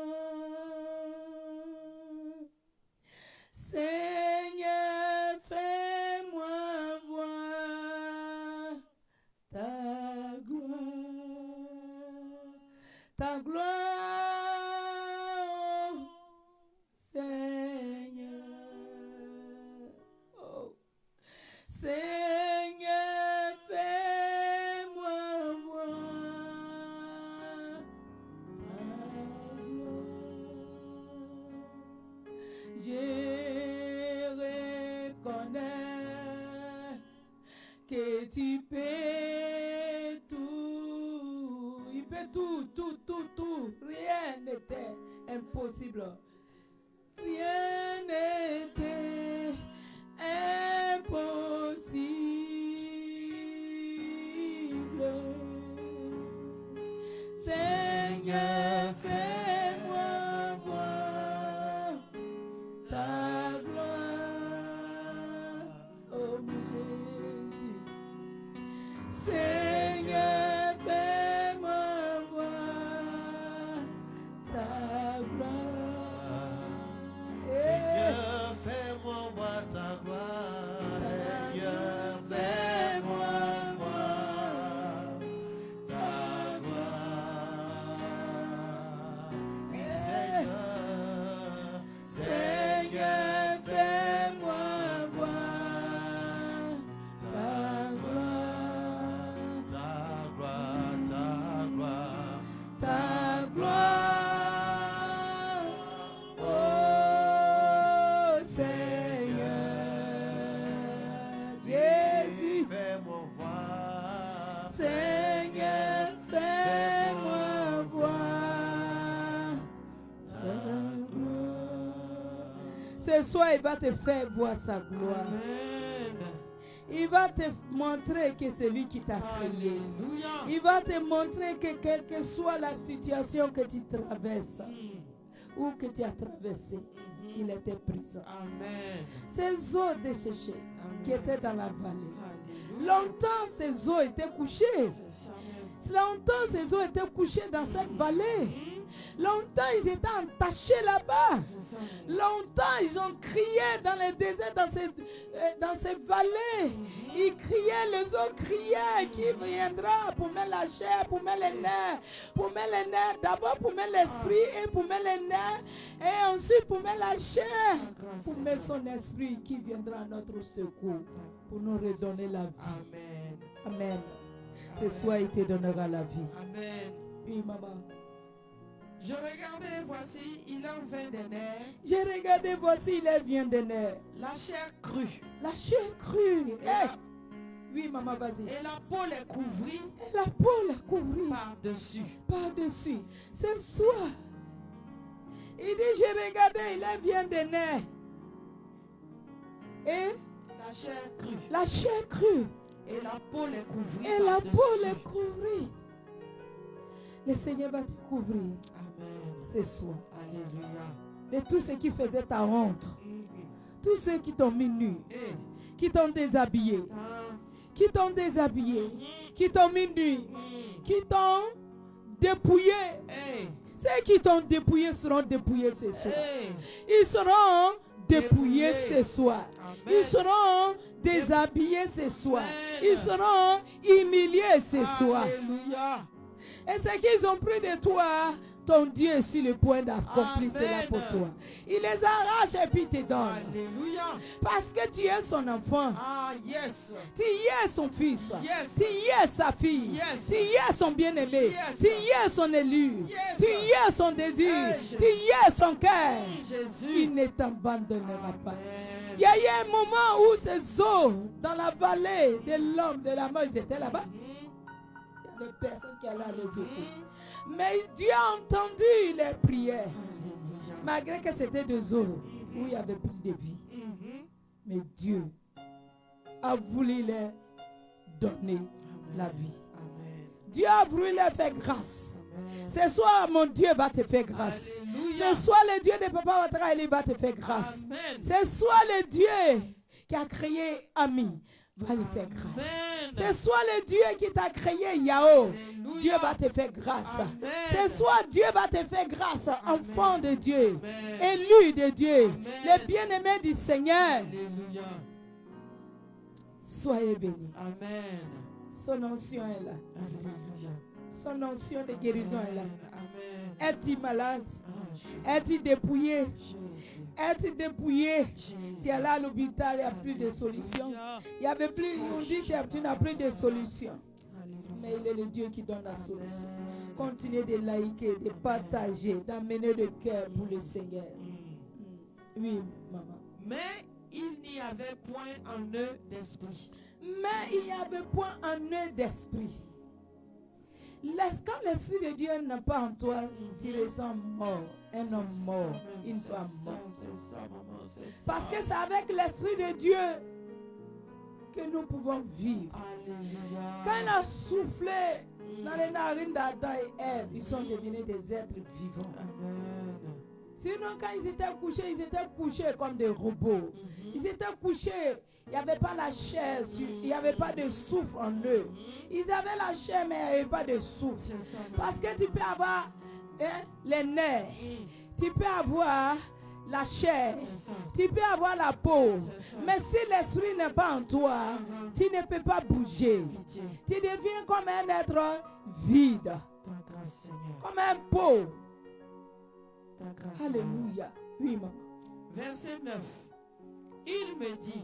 Seigneur, fais-moi voir ta gloire. Ta gloire, oh, Seigneur. Oh, Seigneur, fais-moi voir ta gloire. Je reconnais que tu peux tout. Il peut tout. Rien n'était impossible. Rien n'était impossible. Seigneur, fais-moi voir ta gloire. Oh mon Jésus. Seigneur, fais-moi voir ta gloire. Seigneur, fais-moi voir ta gloire. Seigneur, fais-moi voir ta gloire. Oui, Seigneur. Seigneur, fais-moi voir ta gloire. Ta gloire, ta gloire. Ta gloire. Oh Seigneur Jésus. Fais-moi voir. Seigneur, fais-moi voir ta gloire. Ce soir, il va te faire voir sa gloire. Il va te montrer que c'est lui qui t'a créé. Il va te montrer que quelle que soit la situation que tu traverses ou que tu as traversé, il était présent. Amen. Ces eaux desséchées qui étaient dans la vallée. Longtemps, ces eaux étaient couchées. Longtemps, ces eaux étaient couchées dans cette vallée. Longtemps, ils étaient entachés là-bas. C'est ça. Longtemps, ils ont crié dans les déserts, dans ces vallées. Ils criaient, les autres criaient, qui viendra pour mettre la chair, pour mettre les nerfs. Pour mettre les nerfs, d'abord pour mettre l'esprit et pour mettre les nerfs. Et ensuite pour mettre la chair. Pour mettre son esprit qui viendra à notre secours. Pour nous redonner la vie. Amen. Amen. Ce soir, il te donnera la vie. Amen. Oui, maman. Je regardais, voici, il en vint des nerfs, J'ai regardé, voici, il vient des nerfs. la chair crue. La chair crue. Et, Eh, la, oui, maman, vas-y. et la peau les couvrit Et la peau la couvrit par-dessus. par-dessus. Ce soir, il dit, j'ai regardé, il vient des nerfs. Et La chair crue. la chair crue. Et la peau les couvrit Et la peau par-dessus. les couvrit. Le Seigneur va te couvrir Amen. ce soir. Alléluia. De tout ce qui faisait ta honte. Tous ceux qui t'ont mis nu, Eh, qui t'ont déshabillé, ah, qui t'ont déshabillé, qui t'ont mis nu, qui t'ont dépouillé. eh, Ceux qui t'ont dépouillé seront dépouillés ce soir. eh. Ils seront dépouillés Dépouillés. ce soir. Amen. Ils seront déshabillés ce soir. Amen. Ils seront humiliés ce soir. Alléluia. Et ce qu'ils ont pris de toi, ton Dieu est sur le point d'accomplir Amen. cela pour toi. Il les arrache et puis te donne. Alléluia. Parce que tu es son enfant. Ah, yes. Tu y es son fils. Yes. Tu y es sa fille. Yes. Tu y es son bien-aimé. Yes. Tu y es son élu. Yes. Tu y es son désir. Hey, Jésus. Tu y es son cœur. Jésus. Il ne t'abandonnera pas. Amen. Il y a eu un moment où ces eaux dans la vallée de l'homme de la mort, ils étaient là-bas. Il y avait personne qui allait à les secourir. Mais Dieu a entendu les prières. Alléluia. Malgré que c'était des eaux où il n'y avait plus de vie. Mais Dieu a voulu leur donner la vie. Amen. Dieu a voulu leur faire grâce. Amen. Ce soir, mon Dieu va te faire grâce. Alléluia. Ce soir, le Dieu de Papa Ouattara, il va te faire grâce. Amen. Ce soir, le Dieu qui a créé Ami va lui faire grâce. Amen. Ce soir, le Dieu qui t'a créé Yahoo, Alléluia. Dieu va te faire grâce. Amen. Ce soir, Dieu va te faire grâce, enfant de Dieu, Amen. élu de Dieu, Amen. les bien-aimés du Seigneur. Alléluia. Soyez bénis. Amen. Son onction est là. Alléluia. Son onction de guérison est là. Amen. Es-tu malade? Ah, Jésus. Es-tu dépouillé? Jésus. Es-tu dépouillé? Jésus. Tu es là à l'hôpital, il n'y a plus de solution. Alléluia. Il y avait plus, on dit que tu n'as plus de solution. Alléluia. Mais il est le Dieu qui donne la solution. Continuez de liker, de partager, d'amener le cœur pour le Seigneur. Oui, maman. Mais il n'y avait point en eux d'esprit. Mais il n'y avait point en eux d'esprit. Quand l'Esprit de Dieu n'est pas en toi, tu ressens mort. Un homme mort, une femme morte. Parce que c'est avec l'Esprit de Dieu que nous pouvons vivre. Alléluia. Quand il a soufflé dans les narines d'Adam et Ève, ils sont devenus des êtres vivants. Amen. Sinon, quand ils étaient couchés comme des robots. Ils étaient couchés. Il n'y avait pas la chair, il n'y avait pas de souffle en eux. Ils avaient la chair, mais il n'y avait pas de souffle. C'est ça. Parce que tu peux avoir les nerfs, tu peux avoir la chair, C'est ça. tu peux avoir la peau. C'est ça. Mais si l'esprit n'est pas en toi, tu ne peux pas bouger. Pitié. Tu deviens comme un être vide, Ta grâce, Seigneur. comme un pot. Ta grâce, Seigneur. Alléluia. Oui, maman. Verset 9. Il me dit,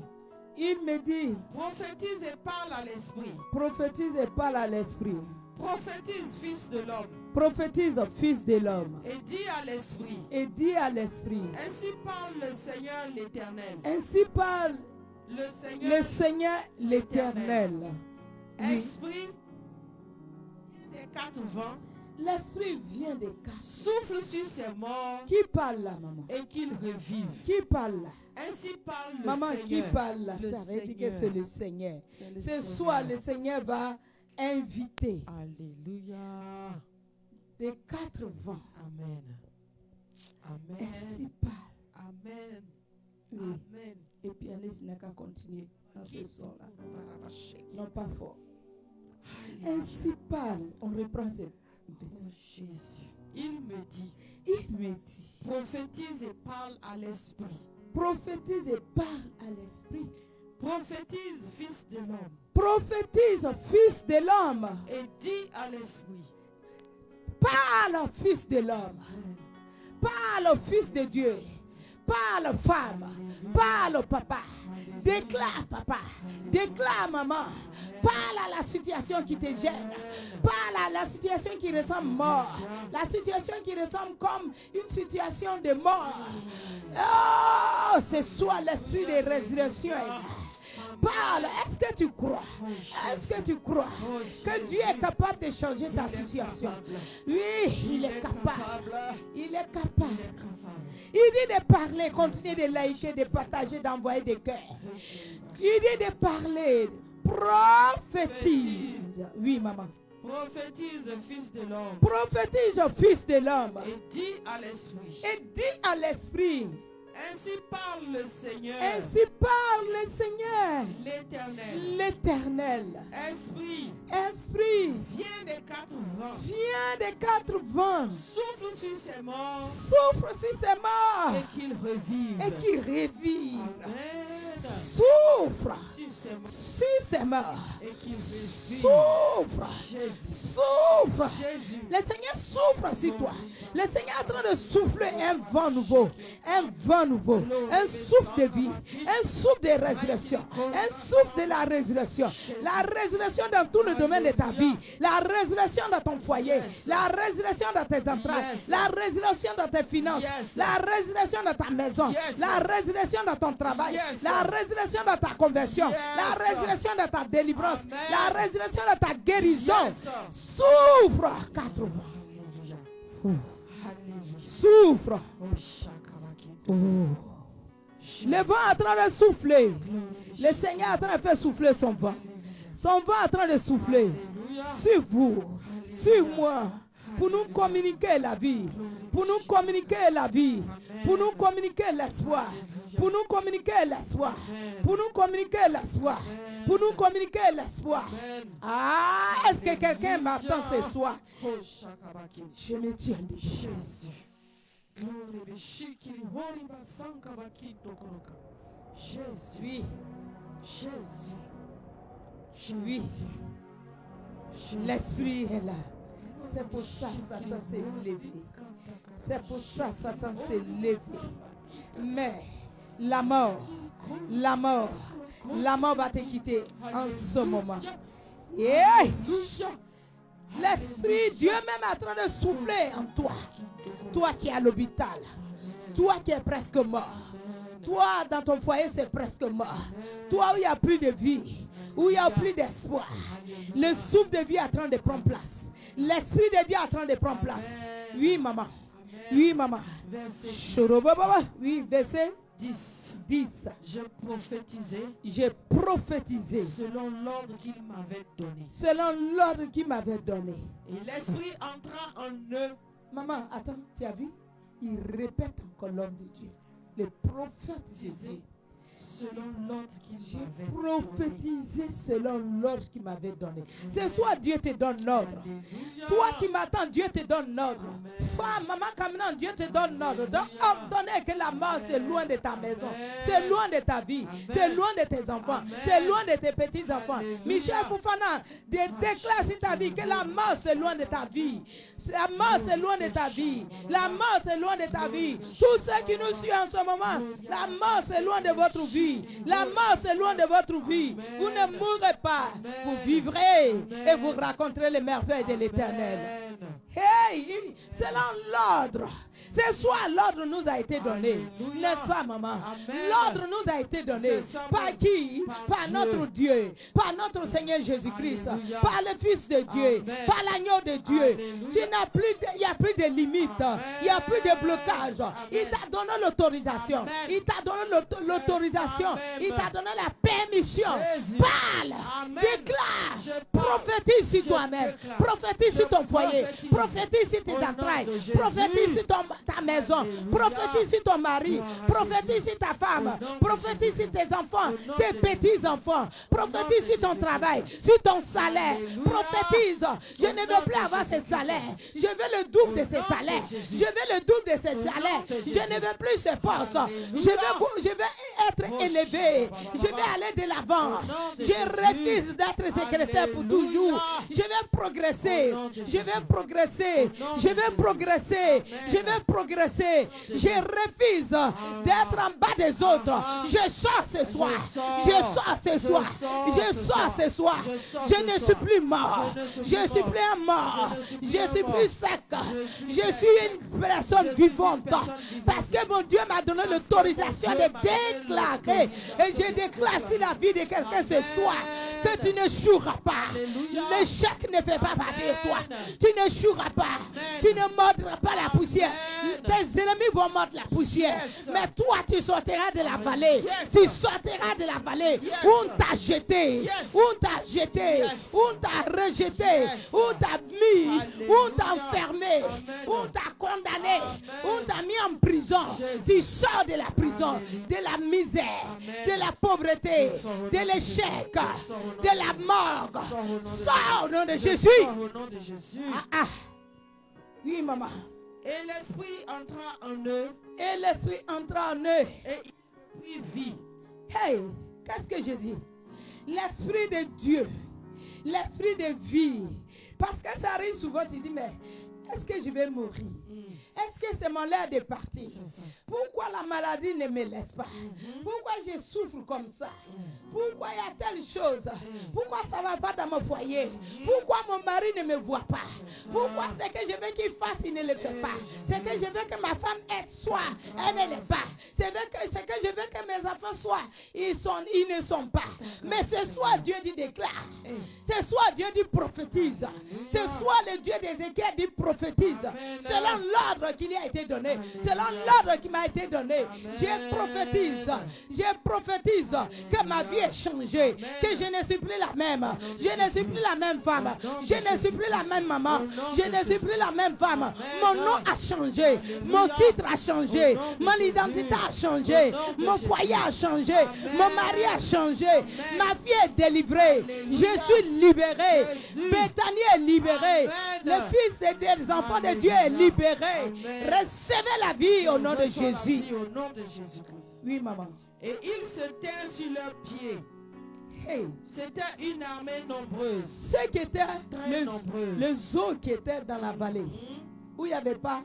Il me dit, prophétise et parle à l'esprit. prophétise et parle à l'esprit. Prophétise, fils de l'homme. Prophétise, fils de l'homme. Et dis à l'esprit. Et dis à l'esprit. Ainsi parle le Seigneur l'Éternel. Ainsi parle Le Seigneur le Seigneur l'Éternel. Oui. Esprit des quatre vents. L'esprit vient des quatre. Souffle sur ces morts Qui parle là, maman? et qu'ils revivent. Qui parle là? Ainsi parle le Maman, Seigneur. qui parle là? Le Ça veut dire que Seigneur. c'est le Seigneur. C'est le Ce Seigneur. soir, le Seigneur va inviter Alléluia. des quatre vents. Amen. Amen. Ainsi parle. Amen. Oui. Amen. Et puis, allez, n'a qu'à continuer dans ce son-là. Non, pas fort. Ainsi parle. On reprend ce. Oh, Jésus. Il me dit, prophétise et parle à l'esprit. et parle à l'esprit. Prophétise, fils de l'homme, Prophétise, fils de l'homme. et dis à l'esprit. Parle, fils de l'homme. Parle, fils de Dieu. Parle, femme. Parle, papa. Déclare, papa. Déclare, maman. Parle à la situation qui te gêne. Parle à la situation qui ressemble mort. La situation qui ressemble comme une situation de mort. Oh, ce soit l'esprit de résurrection. Parle, est-ce que tu crois? Est-ce que tu crois que Dieu est capable de changer ta situation? Oui, il est capable. Il est capable. Il dit de parler, continuer de liker, de partager, d'envoyer des cœurs. Il dit de parler. Prophétise. Oui, maman. Prophétise, fils de l'homme. Prophétise, fils de l'homme. Et dis à l'esprit. Et dis à l'esprit. Ainsi parle le Seigneur. Ainsi parle le Seigneur. L'Éternel. L'Éternel. Esprit. Esprit. Viens des quatre vents. Viens des quatre vents. Souffle sur ces morts. Souffle sur ces morts. Et qu'ils revivent. Et qu'ils revivent. Amen. Souffle Sur ces morts. sur ces morts. Et qu'ils revivent. Souffle. Jésus. Souffle. Jésus. Le Seigneur souffle sur toi. Le Seigneur est en train de souffler un vent nouveau. Un vent nouveau. Un souffle de vie. Un souffle de résurrection. Un souffle de la résurrection. La résurrection dans tout le domaine de ta vie. La résurrection dans ton foyer. La résurrection dans tes entrailles. La résurrection dans tes finances. La résurrection dans ta maison. La résurrection dans ton travail. La résurrection dans ta conversion. La résurrection dans ta délivrance. La résurrection dans ta guérison. Souffre. 4 vents. Souffre. Oh. Le vent est en train de souffler. Le Seigneur est en train de faire souffler son vent. Son vent est en train de souffler sur vous, sur moi, pour nous communiquer la vie, pour nous communiquer la vie, pour nous communiquer l'espoir, pour nous communiquer l'espoir, pour nous communiquer l'espoir, pour nous communiquer l'espoir. Ah, est-ce que quelqu'un m'attend ce soir? Je me tiens debout. Jésus. Oui. Jésus. Oui. L'esprit est là. C'est pour ça que Satan s'est levé. C'est pour ça que Satan s'est levé. Mais la mort va te quitter en ce moment. Yeah. L'esprit, Dieu même est en train de souffler en toi. Toi qui es à l'hôpital. Toi qui es presque mort. Toi dans ton foyer c'est presque mort. Toi où il n'y a plus de vie. Où il n'y a plus d'espoir. Le souffle de vie est en train de prendre place. L'esprit de Dieu est en train de prendre place. Oui maman. Oui maman. Oui verset 10. J'ai prophétisé. Selon l'ordre qu'il m'avait donné. Selon l'ordre qu'il m'avait donné. Et l'esprit entra en eux. Maman, attends, tu as vu? Il répète encore l'homme de Dieu. Le prophète de Dieu. Selon l'ordre qu'il J'ai m'avait prophétisé selon l'ordre qu'il m'avait donné. Ce soir, Dieu te donne l'ordre. Toi qui m'attends, Dieu te donne l'ordre. Femme, maman, Kamina, Dieu te donne l'ordre. Donc, ordonnez que la mort, c'est loin de ta maison. C'est loin de ta vie. C'est loin de tes enfants. C'est loin de tes petits-enfants. Michel Foufana, déclare sur ta vie que la mort, c'est loin de ta vie. La mort, c'est loin de ta vie. La mort, c'est loin de ta vie. Tous ceux qui nous suivent en ce moment, la mort, c'est loin de votre vie. La mort, c'est loin de votre vie. Vous ne mourrez pas. Vous vivrez et vous raconterez les merveilles de l'Éternel. Hey, selon l'ordre. Ce soir, l'ordre nous a été donné. N'est-ce pas, maman? L'ordre nous a été donné. Par qui? Par notre Dieu. Par notre Seigneur Jésus-Christ. Par le Fils de Dieu. Par l'agneau de Dieu. Il n'y a plus de limites. Il n'y a plus de blocage. Il t'a donné l'autorisation. Il t'a donné l'autorisation. Il t'a donné la permission. Parle. Déclare. Prophétise sur toi-même. Prophétise sur ton foyer. Prophétise sur tes entrailles. Prophétise sur ta maison. Prophétise sur ton mari. Prophétise sur ta femme. Prophétise sur tes enfants, tes petits-enfants. Prophétise sur ton travail, sur ton salaire. Prophétise. Je ne veux plus avoir ce salaire. Je veux le double de ce salaire. Je veux le double de ce salaire. Je ne veux plus ce poste. Je veux être élevé. Je vais aller de l'avant. Je refuse d'être secrétaire pour toujours. Je vais progresser. Je vais progresser. Je vais progresser. Je vais progresser. Je refuse d'être en bas des autres. Je sors ce soir. Je sors ce soir. Je sors ce soir. Je ne suis plus mort. Je suis plus un mort. Je suis plus sec. Je suis une personne vivante. Parce que mon Dieu m'a donné l'autorisation de déclarer. Et je déclare sur la vie de quelqu'un ce soir que tu n'échoueras pas. L'échec ne fait pas partie de toi. Tu n'échoueras pas. Tu ne mordras pas la poussière. Tes ennemis vont mordre la poussière. Mais toi, tu sortiras de la vallée. Tu sortiras de la vallée où on t'a jeté. Où on t'a jeté. Où on t'a rejeté. Où on t'a mis. Où on t'a enfermé. Où on t'a condamné. Où on t'a mis en prison. Tu sors de la prison. De la misère. De la pauvreté. De l'échec. De la mort. Sors au nom de Jésus. Oui, maman. Et l'esprit entra en eux. Et l'esprit entra en eux. Et il vit. Hey, qu'est-ce que je dis? L'esprit de Dieu. L'esprit de vie. Parce que ça arrive souvent, tu dis, mais est-ce que je vais mourir? Est-ce que c'est mon l'heure de partir? Pourquoi la maladie ne me laisse pas? Pourquoi je souffre comme ça? Pourquoi il y a telle chose? Pourquoi ça ne va pas dans mon foyer? Pourquoi mon mari ne me voit pas? Pourquoi ce que je veux qu'il fasse, il ne le fait pas? Ce que je veux que ma femme soit, elle ne l'est pas. Ce que je veux que mes enfants soient, ils ne sont pas. Mais ce soir, Dieu dit déclare. Ce soir, Dieu dit prophétise. Ce soir, le Dieu d'Ézéchiel dit prophétise. Selon l'ordre qui lui a été donné. Selon l'ordre qui m'a été donné. Je prophétise que ma vie est changée. Que je ne suis plus la même. Je ne suis plus la même femme. Je ne suis plus la même maman. Je ne suis plus la même femme. Mon nom a changé. Mon titre a changé. Mon identité a changé. Mon foyer a changé. Mon mari a changé. Ma fille est délivrée. Je suis libérée. Bethany est libérée. Le fils des enfants de Dieu est libéré. Recevez la vie au nom de Jésus. Au nom de Jésus-Christ. Oui, maman. Et ils se tinrent sur leurs pieds. Hey. C'était une armée nombreuse. Ceux qui étaient les eaux qui étaient dans la vallée, où il n'y avait pas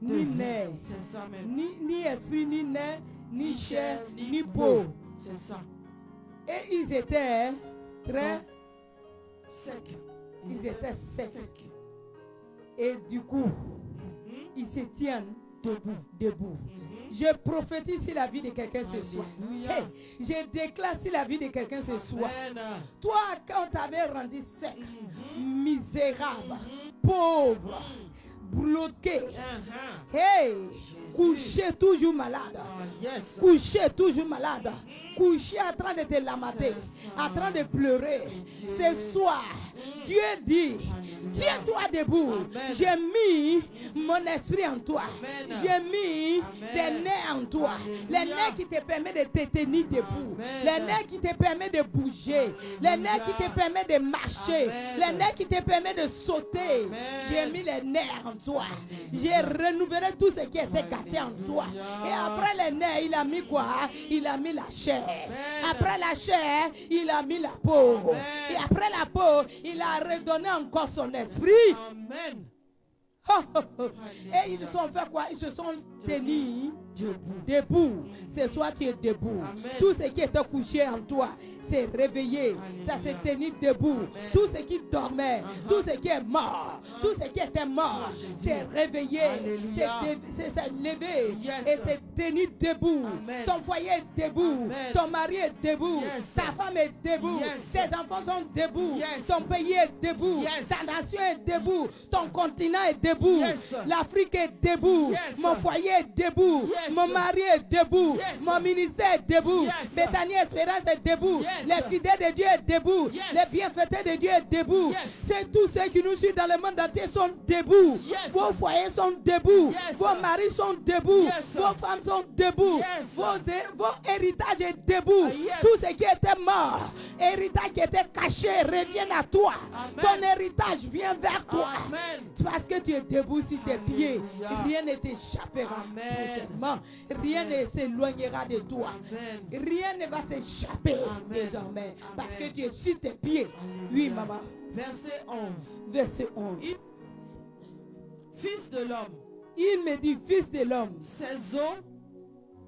ni nerf, ni esprit, ni nerf, ni chair, ni peau. C'est ça. Et ils étaient très secs. Ils étaient secs. Et du coup, ils se tiennent debout. Je prophétise sur la vie de quelqu'un ce soir. Hey, je déclare sur la vie de quelqu'un ce soir. Toi, quand on t'avait rendu sec, misérable, pauvre, bloqué, hey, couché toujours malade, couché toujours malade, couché en train de te lamenter, en train de pleurer. Ce soir, Dieu dit, tiens-toi debout. J'ai mis mon esprit en toi. J'ai mis des nerfs en toi. Les nerfs qui te permettent de te tenir debout. Les nerfs qui te permettent de bouger. Les nerfs qui te permettent de marcher. Les nerfs qui te permettent de sauter. J'ai mis les nerfs en toi. J'ai renouvelé tout ce qui était gâté en toi. Et après les nerfs, il a mis quoi? Il a mis la chair. Après la chair, il a mis la peau. Et après la peau, il a redonné encore son esprit. Amen. Et ils sont fait quoi? Ils se sont tenus debout. Ce soir, tu es debout. Amen. Tout ce qui était couché en toi s'est réveillé. Ça s'est tenu debout. Tout ce qui dormait, tout ce qui est mort, tout ce qui était mort s'est réveillé, s'est levé et s'est tenu debout. Amen. Ton foyer est debout. Amen. Ton mari est debout. Ta femme est debout. Tes enfants sont debout. Ton pays est debout. Ta nation est debout. Ton continent est debout. L'Afrique est debout. Mon foyer est debout. Yes. Mon mari est debout. Yes. Mon ministère est debout. Yes. Bethany Espérance est debout. Yes. Les fidèles de Dieu est debout. Yes. Les bienfaiteurs de Dieu est debout. Yes. C'est tous ceux qui nous suivent dans le monde entier sont debout. Yes. Vos foyers sont debout. Yes. Vos maris sont debout. Yes. Vos femmes sont debout. Yes. Vos héritages est debout. Yes. Tout ce qui était mort, héritage qui était caché, revient à toi. Amen. Ton héritage vient vers toi. Amen. Parce que tu es debout sur tes pieds. Alléluia. Rien ne t'échappera Amen. prochainement. Rien ne s'éloignera de toi. Amen. Rien ne va s'échapper Amen. désormais. Parce que Amen. tu es sur tes pieds. Alléluia. Oui, maman. Verset 11. Verset 11. Fils de l'homme, Il me dit, fils de l'homme, ses os,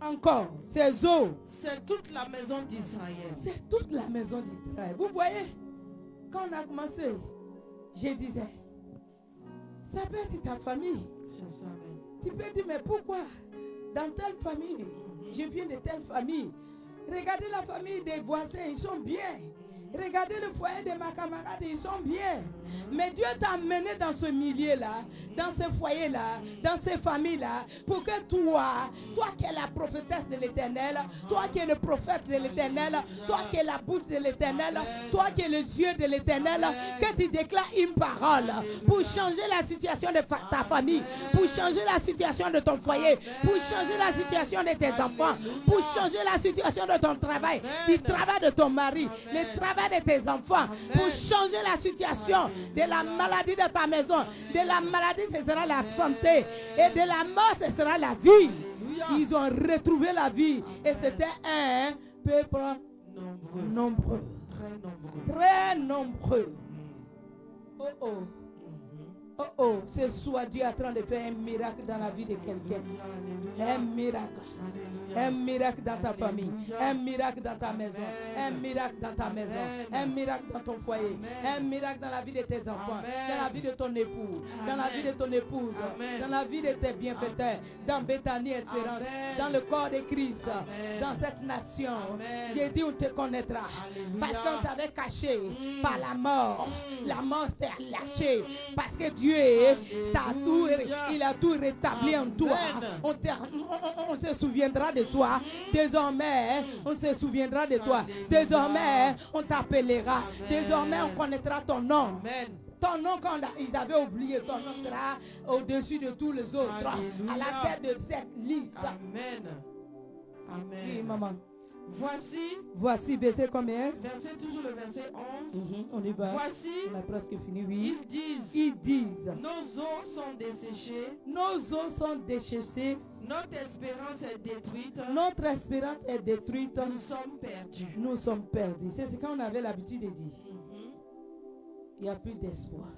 encore, ces eaux, c'est toute la maison d'Israël. c'est toute la maison d'Israël. Vous voyez, quand on a commencé, je disais, ça peut être ta famille. Je savais. Tu peux dire, mais pourquoi dans telle famille, je viens de telle famille. Regardez la famille des voisins, ils sont bien. Regardez le foyer de ma camarade, ils sont bien. Mais Dieu t'a amené dans ce milieu-là, dans ce foyer-là, dans ces familles-là, pour que toi qui es la prophétesse de l'Éternel, toi qui es le prophète de l'Éternel, toi qui es la bouche de l'Éternel, toi qui es les yeux de l'Éternel, que tu déclares une parole pour changer la situation de ta famille, pour changer la situation de ton foyer, pour changer la situation de tes enfants, pour changer la situation de ton travail, du travail de ton mari, le travail de tes enfants, pour changer la situation de la maladie de ta maison. De la maladie, ce sera la santé. Et de la mort, ce sera la vie. Ils ont retrouvé la vie. Et c'était un peuple nombreux. Très nombreux. Oh oh. Oh oh, ce soir, Dieu est en train de faire un miracle dans la vie de quelqu'un. Un miracle. Un miracle dans ta famille. Un miracle dans ta maison. Un miracle dans ta maison. Un miracle dans ton foyer. Un miracle dans la vie de tes enfants. Dans la vie de ton époux. Dans la vie de ton épouse. Dans la vie de tes bienfaiteurs. Dans Bethany Espérance. Dans le corps de Christ. Dans cette nation. J'ai dit, on te connaîtra. Parce qu'on t'avait caché par la mort. La mort t'a lâché. Parce que Dieu il a tout rétabli en toi. On se souviendra de toi. Désormais, on se souviendra de toi. Désormais, on t'appellera. Désormais, on connaîtra ton nom. Ton nom, quand ils avaient oublié, ton nom sera au-dessus de tous les autres. À la tête de cette liste. Amen. Amen. Oui, maman. Voici, verset combien? Verset, toujours le verset 11. On y va. Voici, on a presque fini, oui. Ils disent, nos os sont desséchés. Nos os sont desséchés. Notre espérance est détruite. Notre espérance est détruite. Nous sommes perdus. Nous sommes perdus. C'est ce qu'on avait l'habitude de dire. Il n'y a plus d'espoir.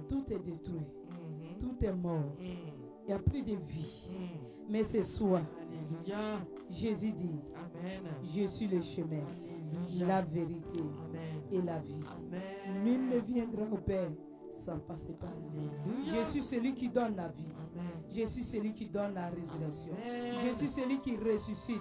Tout est détruit. Tout est mort. Il n'y a plus de vie. Mais ce soir, Alléluia. Jésus dit, Amen. Je suis le chemin, Alléluia. la vérité Amen. et la vie. Amen. Nul ne viendra au Père sans passer par lui. Alléluia. Je suis celui qui donne la vie. Amen. Je suis celui qui donne la résurrection. Amen. Je suis celui qui ressuscite.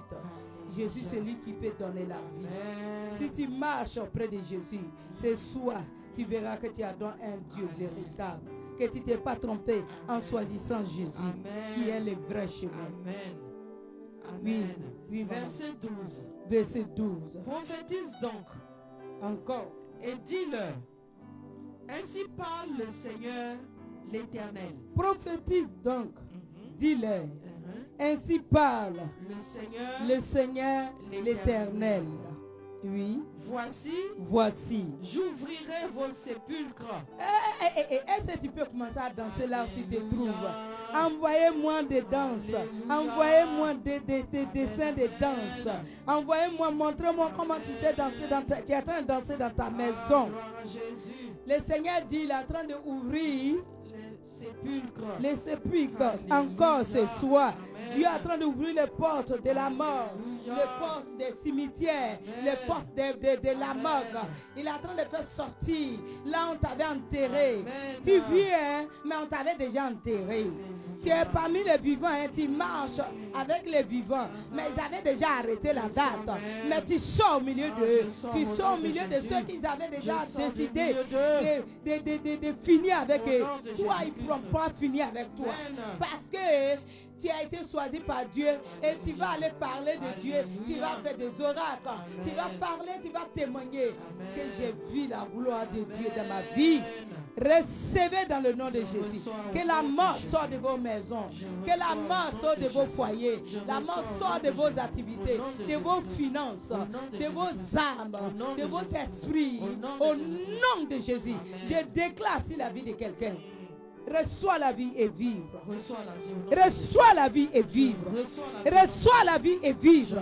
Je suis celui qui peut donner la vie. Amen. Si tu marches auprès de Jésus, ce soir, tu verras que tu as dans un Dieu véritable. Que tu ne t'es pas trompé en choisissant Jésus, Amen. qui est le vrai chemin. Amen. Oui, Amen. oui, maman. Verset 12. Verset 12. Prophétise donc Encore. et dis-leur, ainsi parle le Seigneur l'Éternel. Prophétise donc, dis-leur, ainsi parle le Seigneur l'Éternel. Oui. Voici. J'ouvrirai vos sépulcres. Est-ce que tu peux commencer à danser là où tu te trouves? Envoyez-moi des danses. Envoyez-moi des dessins de danse. Envoyez-moi, montrez-moi comment tu sais danser tu es en train de danser dans ta maison. Le Seigneur dit, il est en train d'ouvrir les sépulcres encore ce soir. Dieu est en train d'ouvrir les portes de la mort, les portes des cimetières, les portes de la morgue. Il est en train de faire sortir. Là, on t'avait enterré. Tu viens, mais on t'avait déjà enterré. Tu es parmi les vivants, hein, tu marches avec les vivants, mais ils avaient déjà arrêté la date. Mais tu sors au milieu d'eux. Tu sors au milieu de ceux qui avaient déjà décidé de finir avec eux. Toi, ils ne pourront pas finir avec toi. Parce que Tu as été choisi par Dieu et tu vas aller parler de Dieu. Tu vas faire des oracles. Tu vas parler, tu vas témoigner que j'ai vu la gloire de Dieu dans ma vie. Recevez dans le nom de Jésus. Que la mort sorte de vos maisons. Que la mort sorte de vos foyers. La mort sorte de vos activités, de vos finances, de vos âmes, de vos esprits. Au nom de Jésus, je déclare sur la vie de quelqu'un. Reçois la vie et vivre. Reçois la vie et vivre. Reçois la vie et vivre.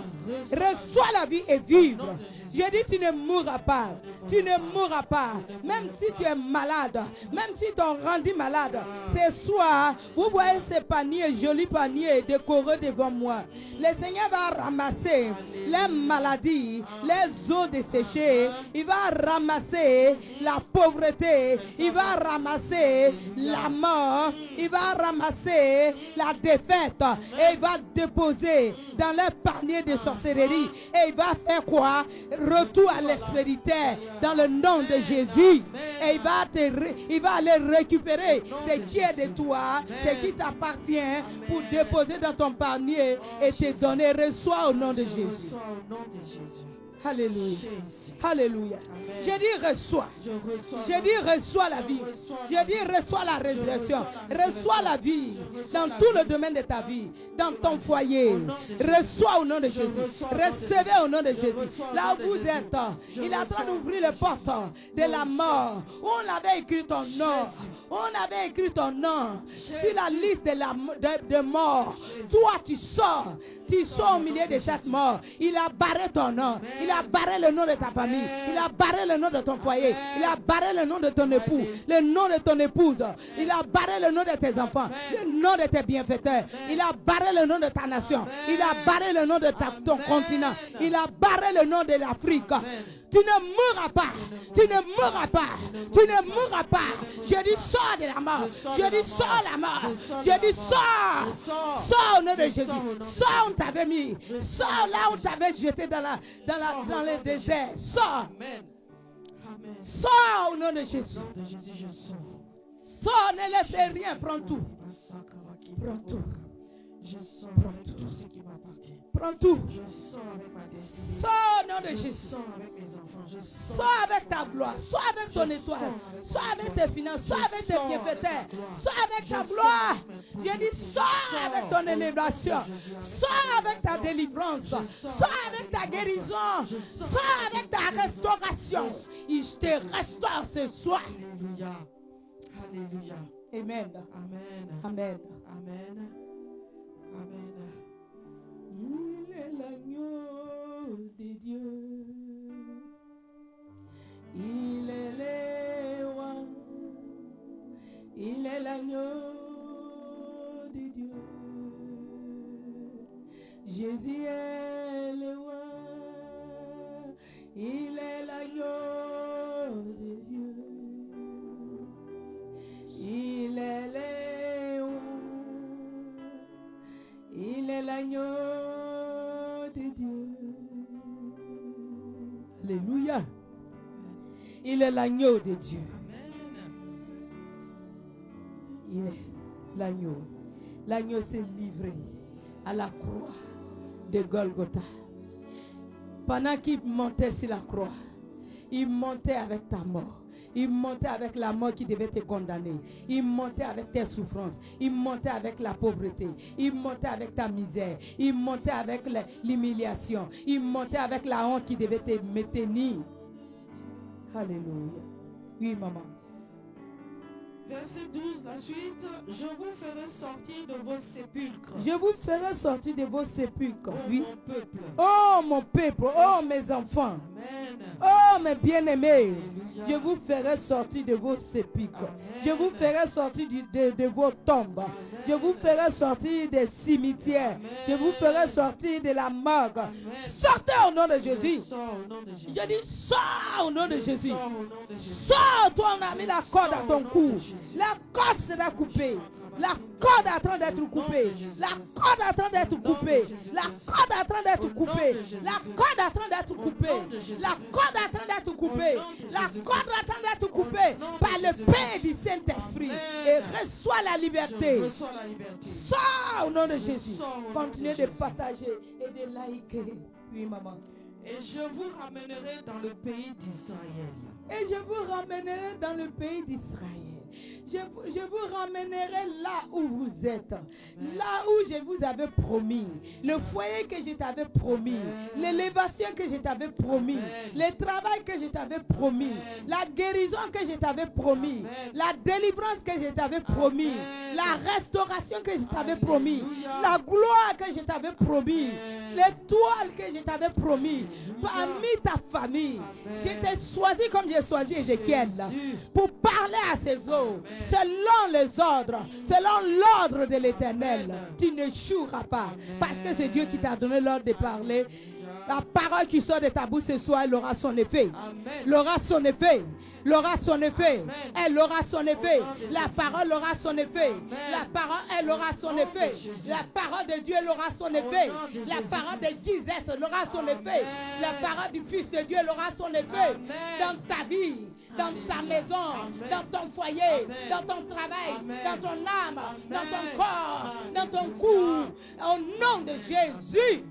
Reçois la vie et vivre. Je dis, tu ne mourras pas. Tu ne mourras pas. Même si tu es malade, même si t'ont rendu malade, ce soir, vous voyez ces paniers, jolis paniers décorés devant moi. Le Seigneur va ramasser les maladies, les eaux desséchées. Il va ramasser la pauvreté. Il va ramasser la mort. Il va ramasser la défaite. Et il va déposer dans les paniers de sorcellerie. Et il va faire quoi? Retour à l'expérité dans le nom de Jésus. Et il va aller récupérer ce qui est de toi, ce qui t'appartient, pour déposer dans ton panier et te donner. Reçois au nom de Jésus. Alléluia. Alléluia. Je dis reçois. Je dis reçois la vie. Je dis reçois la résurrection. Reçois la vie dans tout le domaine de ta vie, dans ton foyer. Reçois au nom de Jésus. Recevez au nom de Jésus. Là où vous êtes, il est en train d'ouvrir les portes de la mort. On avait écrit ton nom. On avait écrit ton nom sur la liste de morts. Toi, tu sors. Tu sors au milieu de cette mort. Il a barré ton nom. Il a barré le nom de ta famille. Il a barré le nom de ton foyer. Il a barré le nom de ton époux. Le nom de ton épouse. Il a barré le nom de tes enfants. Le nom de tes bienfaiteurs. Il a barré le nom de ta nation. Il a barré le nom de ton continent. Il a barré le nom de l'Afrique. Tu ne mourras pas. Tu ne mourras pas. Tu ne mourras pas. Je dis sors de la mort. Je dis sors la mort. Je dis sors. Sors au nom de Jésus. Sors où on t'avait mis. Sors là où on t'avait jeté dans le désert. Sors. Sors au nom de Jésus. Sors, ne laissez rien. Prends tout. Prends tout. Prends tout. Prends tout. Sors au nom de Jésus. Sois avec ta gloire. Sois avec ton étoile. Sois avec tes finances. Sois avec tes bienfaiteurs. Sois avec ta gloire. Je dis sois avec ton élévation. Sois avec ta délivrance. Sois avec ta guérison. Sois avec ta restauration. Il te restaure ce soir. Alléluia. Alléluia. Amen. Amen. Amen. Amen. Amen. Il est l'agneau de Dieu. Il est le roi. Il est l'agneau de Dieu. Jésus est le roi. Il est l'agneau de Dieu. Il est le roi. Il est l'agneau de Dieu. Alléluia. Il est l'agneau de Dieu. Il est l'agneau. L'agneau s'est livré à la croix de Golgotha. Pendant qu'il montait sur la croix, il montait avec ta mort. Il montait avec la mort qui devait te condamner. Il montait avec tes souffrances. Il montait avec la pauvreté. Il montait avec ta misère. Il montait avec l'humiliation. Il montait avec la honte qui devait te maintenir. Alléluia. Oui, maman. Verset 12, la suite. Je vous ferai sortir de vos sépulcres. Je vous ferai sortir de vos sépulcres. Oh, Oui. mon peuple. Oh, mon peuple. Oh, mes enfants. Amen. Oh, mes bien-aimés. Alléluia. Je vous ferai sortir de vos sépulcres. Amen. Je vous ferai sortir de vos tombes. Amen. Je vous ferai sortir des cimetières. Amen. Je vous ferai sortir de la morgue. Amen. Sortez au nom de Jésus. Sors au nom de Jésus. Je dis sors au nom de Jésus. Sors au nom de Jésus. Sors, toi on a mis la corde à ton cou. Jésus. La corde sera coupée. La corde est en train d'être coupée. La corde est en train d'être coupée. La corde est en train d'être coupée. La corde est en train d'être coupée. La corde est en train d'être coupée. La corde est en train d'être coupée par le Père du Saint-Esprit. Et reçois la liberté. Reçois la liberté. Sors au nom de Jésus. Continuez de partager et de liker. Oui, maman. Et je vous ramènerai dans le pays d'Israël. Et je vous ramènerai dans le pays d'Israël. Je vous ramènerai là où vous êtes. Là où je vous avais promis. Le foyer que je t'avais promis. L'élévation que je t'avais promis. Le travail que je t'avais promis. La guérison que je t'avais promis. La délivrance que je t'avais promis. La restauration que je t'avais promis. La gloire que je t'avais promis. L'étoile que je t'avais promis. Parmi ta famille. Je t'ai choisi comme j'ai choisi Ézéchiel. Pour parler à ces eaux. Selon les ordres. Selon l'ordre de l'Éternel. Tu ne n'échoueras pas. Parce que c'est Dieu qui t'a donné l'ordre de parler. La parole qui sort de ta bouche ce soir, elle aura son effet. Elle aura son effet. Elle aura son effet. Elle aura son effet. La parole aura son effet. La parole, elle aura son effet. La parole de Dieu, elle aura son effet. La parole de Jésus, elle aura son effet. La parole du Fils de Dieu, elle aura son effet. Dans ta vie, dans ta maison, dans ton foyer, dans ton travail, dans ton âme, dans ton corps, dans ton cou. Au nom de Jésus.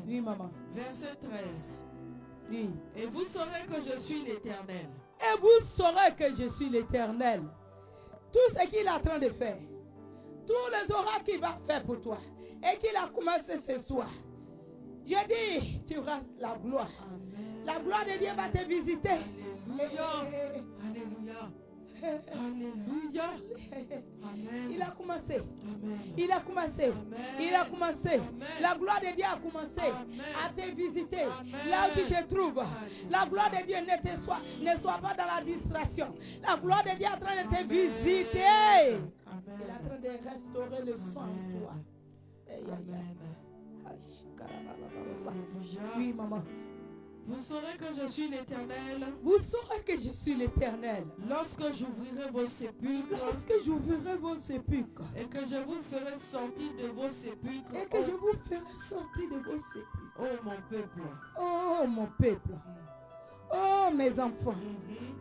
Oui, maman. Verset 13. Oui. Et vous saurez que je suis l'Éternel. Et vous saurez que je suis l'Éternel. Tout ce qu'il est en train de faire, tous les oracles qu'il va faire pour toi, et qu'il a commencé ce soir, je dis, tu auras la gloire. Amen. La gloire de Dieu va te visiter. Alléluia. Alléluia. Alléluia. Amen. Il a commencé. Amen. Il a commencé. Amen. Il a commencé. Amen. La gloire de Dieu a commencé Amen. à te visiter. Amen. Là où tu te trouves. La gloire de Dieu ne soit pas dans la distraction. La gloire de Dieu est en train de te Amen. visiter. Amen. Il est en train de restaurer le sang en toi. Aïe, aïe, aïe. Alléluia. Oui, maman. Vous saurez que je suis l'Éternel Vous saurez que je suis l'Éternel. lorsque j'ouvrirai vos sépulcres Lorsque j'ouvrirai vos sépulcres. et que je vous ferai sortir de vos sépulcres. Et que je vous ferai sortir de vos sépulcres. Oh mon peuple. Oh mon peuple. Oh mes enfants.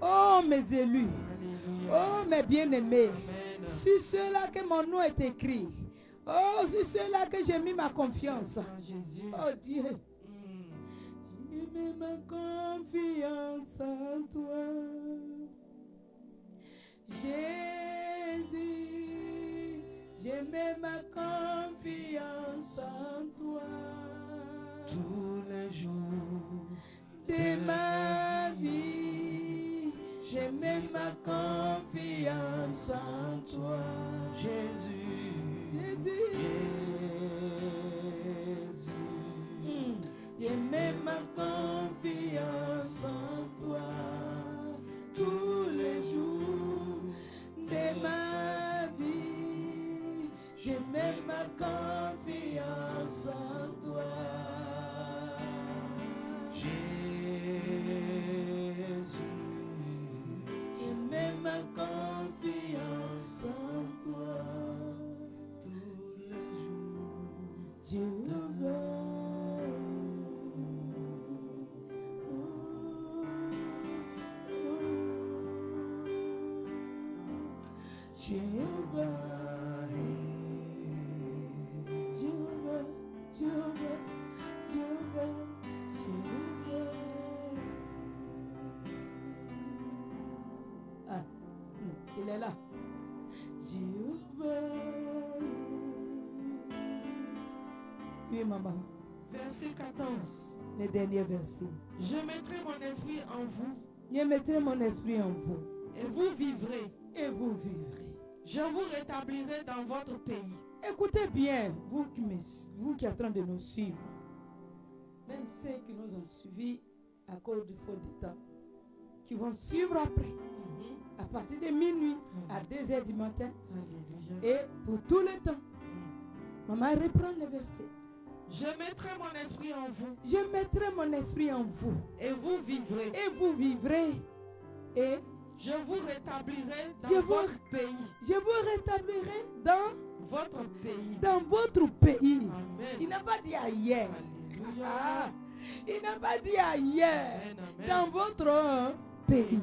Oh mes élus. Alléluia. Oh mes bien-aimés. Amen. Sur ceux-là que mon nom est écrit. Oh, sur ceux-là que j'ai mis ma confiance. Seigneur Jésus. Oh Dieu. J'ai mis ma confiance en toi. Jésus, j'ai mis ma confiance en toi. tous les jours De ma vie, j'ai mis ma confiance en toi. Jésus, Jésus, Jésus, j'ai mis ma confiance en toi. Tous les jours de ma vie, j'ai mis ma confiance en toi. Jésus, Je mets ma confiance en toi. tous les jours. Jéhovah. Jéhovah. Jéhovah. Jéhovah. Jéhovah. Jéhovah. Ah, il est là. Jéhovah. Oui, maman. Verset 14. Le dernier verset. Je mettrai mon esprit en vous Je mettrai mon esprit en vous et vous vivrez. et vous vivrez. Je vous rétablirai dans votre pays. Écoutez bien, vous qui êtes en train de nous suivre, même ceux qui nous ont suivis à cause du faute du temps, qui vont suivre après, à partir de minuit à 2h du matin, Alléluia. et pour tout le temps. Maman reprend le verset. Je mettrai mon esprit en vous Je mettrai mon esprit en vous et vous vivrez. et vous vivrez et Je vous rétablirai Je dans vous- votre pays. Je vous rétablirai dans Votre pays. votre pays. Il Amen. n'a pas dit ailleurs. Alléluia. Ah, il n'a pas dit ailleurs. Amen, amen. Dans votre pays.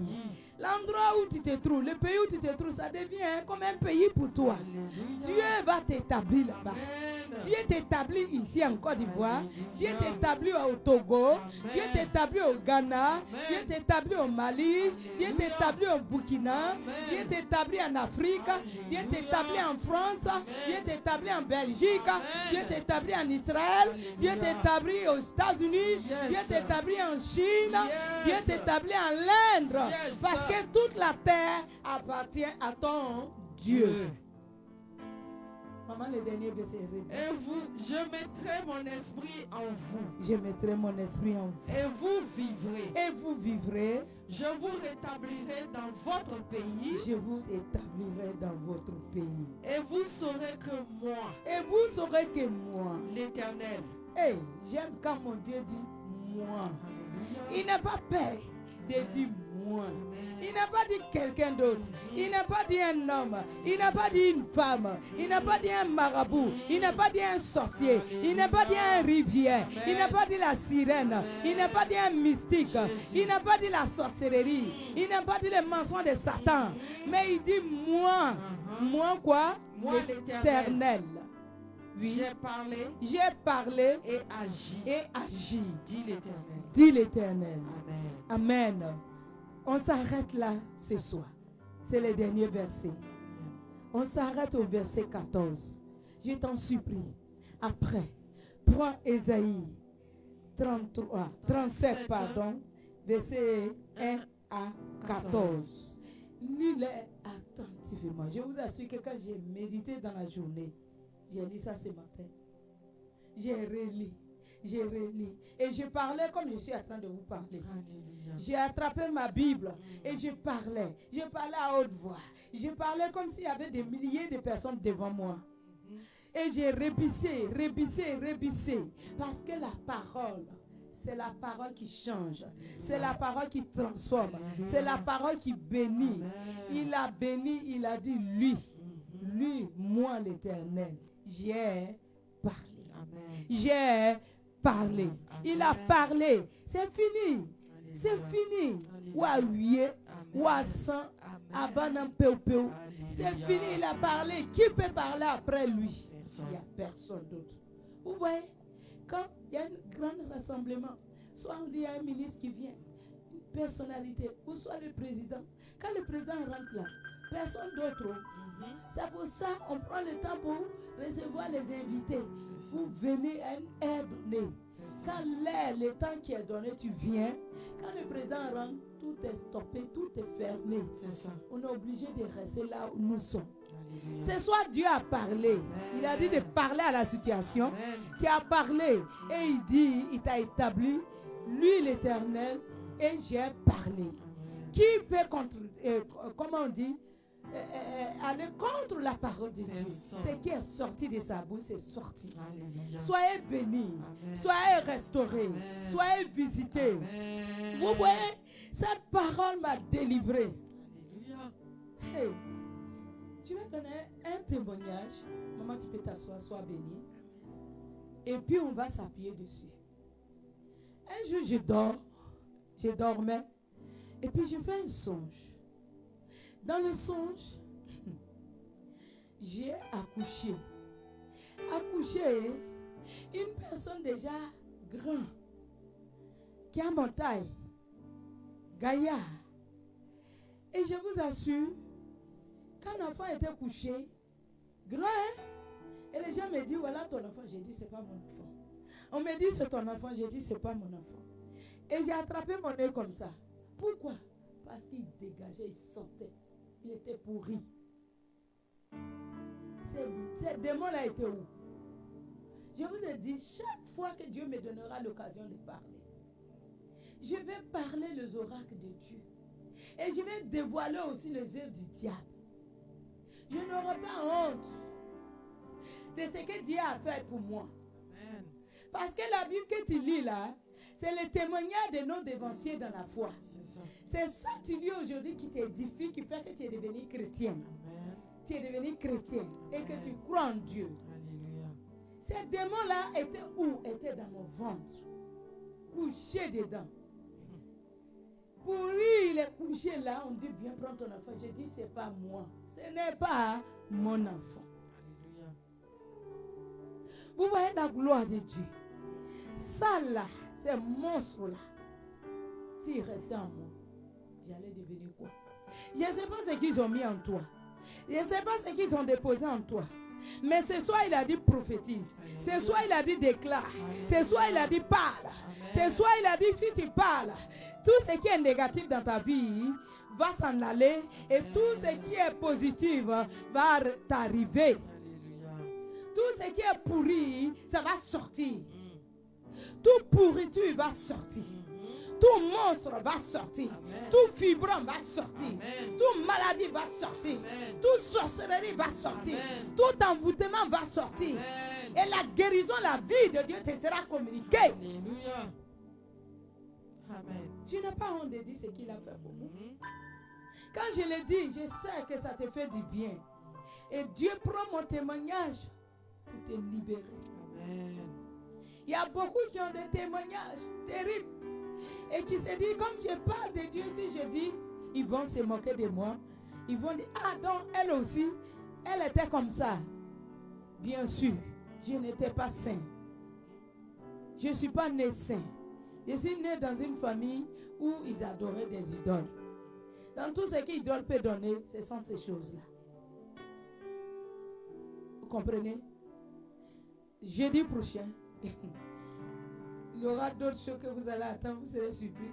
L'endroit où tu te trouves, le pays où tu te trouves, ça devient comme un pays pour toi. Alléluia. Dieu va t'établir là-bas. Amen. Dieu t'établit ici en Côte d'Ivoire. Alléluia. Dieu t'établit au Togo. Amen. Dieu t'établit au Ghana. Amen. Dieu t'établit au Mali. Dieu Alléluia. t'établit au Burkina. Amen. Dieu t'établit en Afrique. Dieu Alléluia. t'établit en France. Amen. Dieu t'établit en Belgique. Amen. Dieu t'établit en Israël. Dieu Alléluia. t'établit aux États-Unis. Yes. Dieu t'établit en Chine. Yes. Dieu t'établit en l'Inde. Yes. Parce que toute la terre appartient à ton Dieu. Maman, le dernier verset est répété. Et vous, je mettrai mon esprit en vous. Je mettrai mon esprit en vous. Et vous vivrez. Et vous vivrez. Je vous rétablirai dans votre pays. Je vous établirai dans votre pays. Et vous saurez que moi, Et vous saurez que moi. l'Éternel, Hey, j'aime quand mon Dieu dit moi. Il n'a pas peur de dire moi. Il n'a pas dit quelqu'un d'autre. Il n'a pas dit un homme. Il n'a pas dit une femme. Il n'a pas dit un marabout. Il n'a pas dit un sorcier. Il n'a pas dit un rivière. Il n'a pas dit la sirène. Il n'a pas dit un mystique. Il n'a pas dit la sorcellerie. Il n'a pas dit le mensonge de Satan. Mais il dit moi. Moi quoi? Moi, L'Éternel. Oui. J'ai parlé et agi, et agi. dit l'Éternel. Dit l'Éternel. Amen. Amen. On s'arrête là ce soir. C'est le dernier verset. On s'arrête au verset 14. Je t'en supplie. Après, prends Ésaïe 37, verset 1 à 14. Lis-les attentivement. Je vous assure que quand j'ai médité dans la journée, j'ai lu ça ce matin. J'ai relis. J'ai relis. Et je parlais comme je suis en train de vous parler. Alléluia. J'ai attrapé ma Bible et je parlais. Je parlais à haute voix. Je parlais comme s'il y avait des milliers de personnes devant moi. Et j'ai rébissé. Parce que la parole, c'est la parole qui change. C'est la parole qui transforme. C'est la parole qui bénit. Il a béni, il a dit lui, moi l'Éternel, j'ai parlé. Amen. J'ai parlé. Il a parlé. C'est fini. Alléluia. C'est fini. Alléluia. Ou à 8, Amen. ou à 100, Amen. à Banam Peu. Alléluia. C'est fini. Il a parlé. Qui peut parler après lui? Il n'y a personne d'autre. Vous voyez, quand il y a un grand rassemblement, soit on dit il y a un ministre qui vient, une personnalité, ou soit le président. Quand le président rentre là, personne d'autre. C'est pour ça qu'on prend le temps pour recevoir les invités. Vous venez à une heure donnée. Quand l'air, le temps qui est donné, tu viens. Quand le président rentre, tout est stoppé, tout est fermé. C'est ça. On est obligé de rester là où nous sommes. Alléluia. Ce soir, Dieu a parlé. Il a dit de parler à la situation. Amen. Tu as parlé. Et il dit, il t'a établi, lui l'Éternel, et j'ai parlé. Amen. Qui peut contre, comment on dit, aller contre la parole de Dieu? Personne. Ce qui est sorti de sa bouche, c'est sorti. Alléluia. Soyez bénis, Amen. soyez restaurés, Amen. soyez visités. Amen. Vous voyez, cette parole m'a délivré. Alléluia. Hey, tu vais donner un témoignage. Maman, tu peux t'asseoir, sois béni. Et puis on va s'appuyer dessus. Un jour, je dormais. Et puis je fais un songe. Dans le songe, j'ai accouché. Une personne déjà grande, qui a mon taille, gaillard. Et je vous assure, quand l'enfant était couché, grand, hein? Et les gens me disent, voilà ton enfant. J'ai dit, c'est pas mon enfant. On me dit, c'est ton enfant. J'ai dit, c'est pas mon enfant. Et j'ai attrapé mon œil comme ça. Pourquoi? Parce qu'il dégageait, il sortait. Il était pourri. Ce démon-là était où? Je vous ai dit, chaque fois que Dieu me donnera l'occasion de parler, je vais parler les oracles de Dieu. Et je vais dévoiler aussi les œuvres du diable. Je n'aurai pas honte de ce que Dieu a fait pour moi. Amen. Parce que la Bible que tu lis là, C'est le témoignage de nos dévanciers dans la foi. C'est ça. C'est ça tu vis aujourd'hui qui t'édifie, qui fait que tu es devenu chrétien. Amen. Tu es devenu chrétien et que tu crois en Dieu. Alléluia. Ces démons-là étaient où? Étaient dans mon ventre. Couchés dedans. Pourri, il est couché là. On dit, viens prendre ton enfant. Je dis, c'est pas moi. Ce n'est pas mon enfant. Alléluia. Vous voyez la gloire de Dieu. Ça là, ces monstres-là, s'ils restaient en moi, j'allais devenir quoi? Je ne sais pas ce qu'ils ont mis en toi. Je ne sais pas ce qu'ils ont déposé en toi. Mais ce soir, il a dit prophétise. Ce soir, il a dit déclare. Ce soir, il a dit parle. Ce soir, il a dit si tu parles, tout ce qui est négatif dans ta vie va s'en aller. Et tout ce qui est positif va t'arriver. Alléluia. Tout ce qui est pourri, ça va sortir. Tout pourriture va sortir. Tout monstre va sortir. Amen. Tout fibrome va sortir. Amen. Toute maladie va sortir. Amen. Toute sorcellerie va sortir. Amen. Tout envoûtement va sortir. Amen. Et la guérison, la vie de Dieu te sera communiquée. Alléluia. Amen. Tu n'as pas honte de dire ce qu'il a fait pour moi. Mhm. Quand je le dis, je sais que ça te fait du bien. Et Dieu prend mon témoignage pour te libérer. Amen. Il y a beaucoup qui ont des témoignages terribles. Et qui se disent, comme je parle de Dieu, si je dis, ils vont se moquer de moi. Ils vont dire, ah donc elle aussi, elle était comme ça. Bien sûr, je n'étais pas saint. Je ne suis pas né saint. Je suis né dans une famille où ils adoraient des idoles. Dans tout ce qu'idole peut donner, ce sont ces choses-là. Vous comprenez? Jeudi prochain, il y aura d'autres choses que vous allez attendre, vous serez surpris.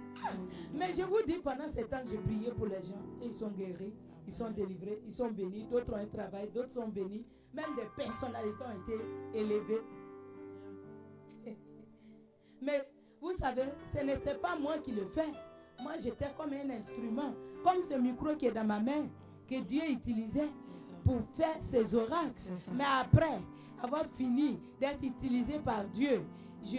Mais je vous dis, pendant ce temps, j'ai prié pour les gens. Et ils sont guéris, ils sont délivrés, ils sont bénis. D'autres ont un travail, d'autres sont bénis. Même des personnalités ont été élevées. Mais vous savez, ce n'était pas moi qui le fais. Moi, j'étais comme un instrument. Comme ce micro qui est dans ma main, que Dieu utilisait pour faire ses oracles. Mais après avoir fini d'être utilisé par Dieu, je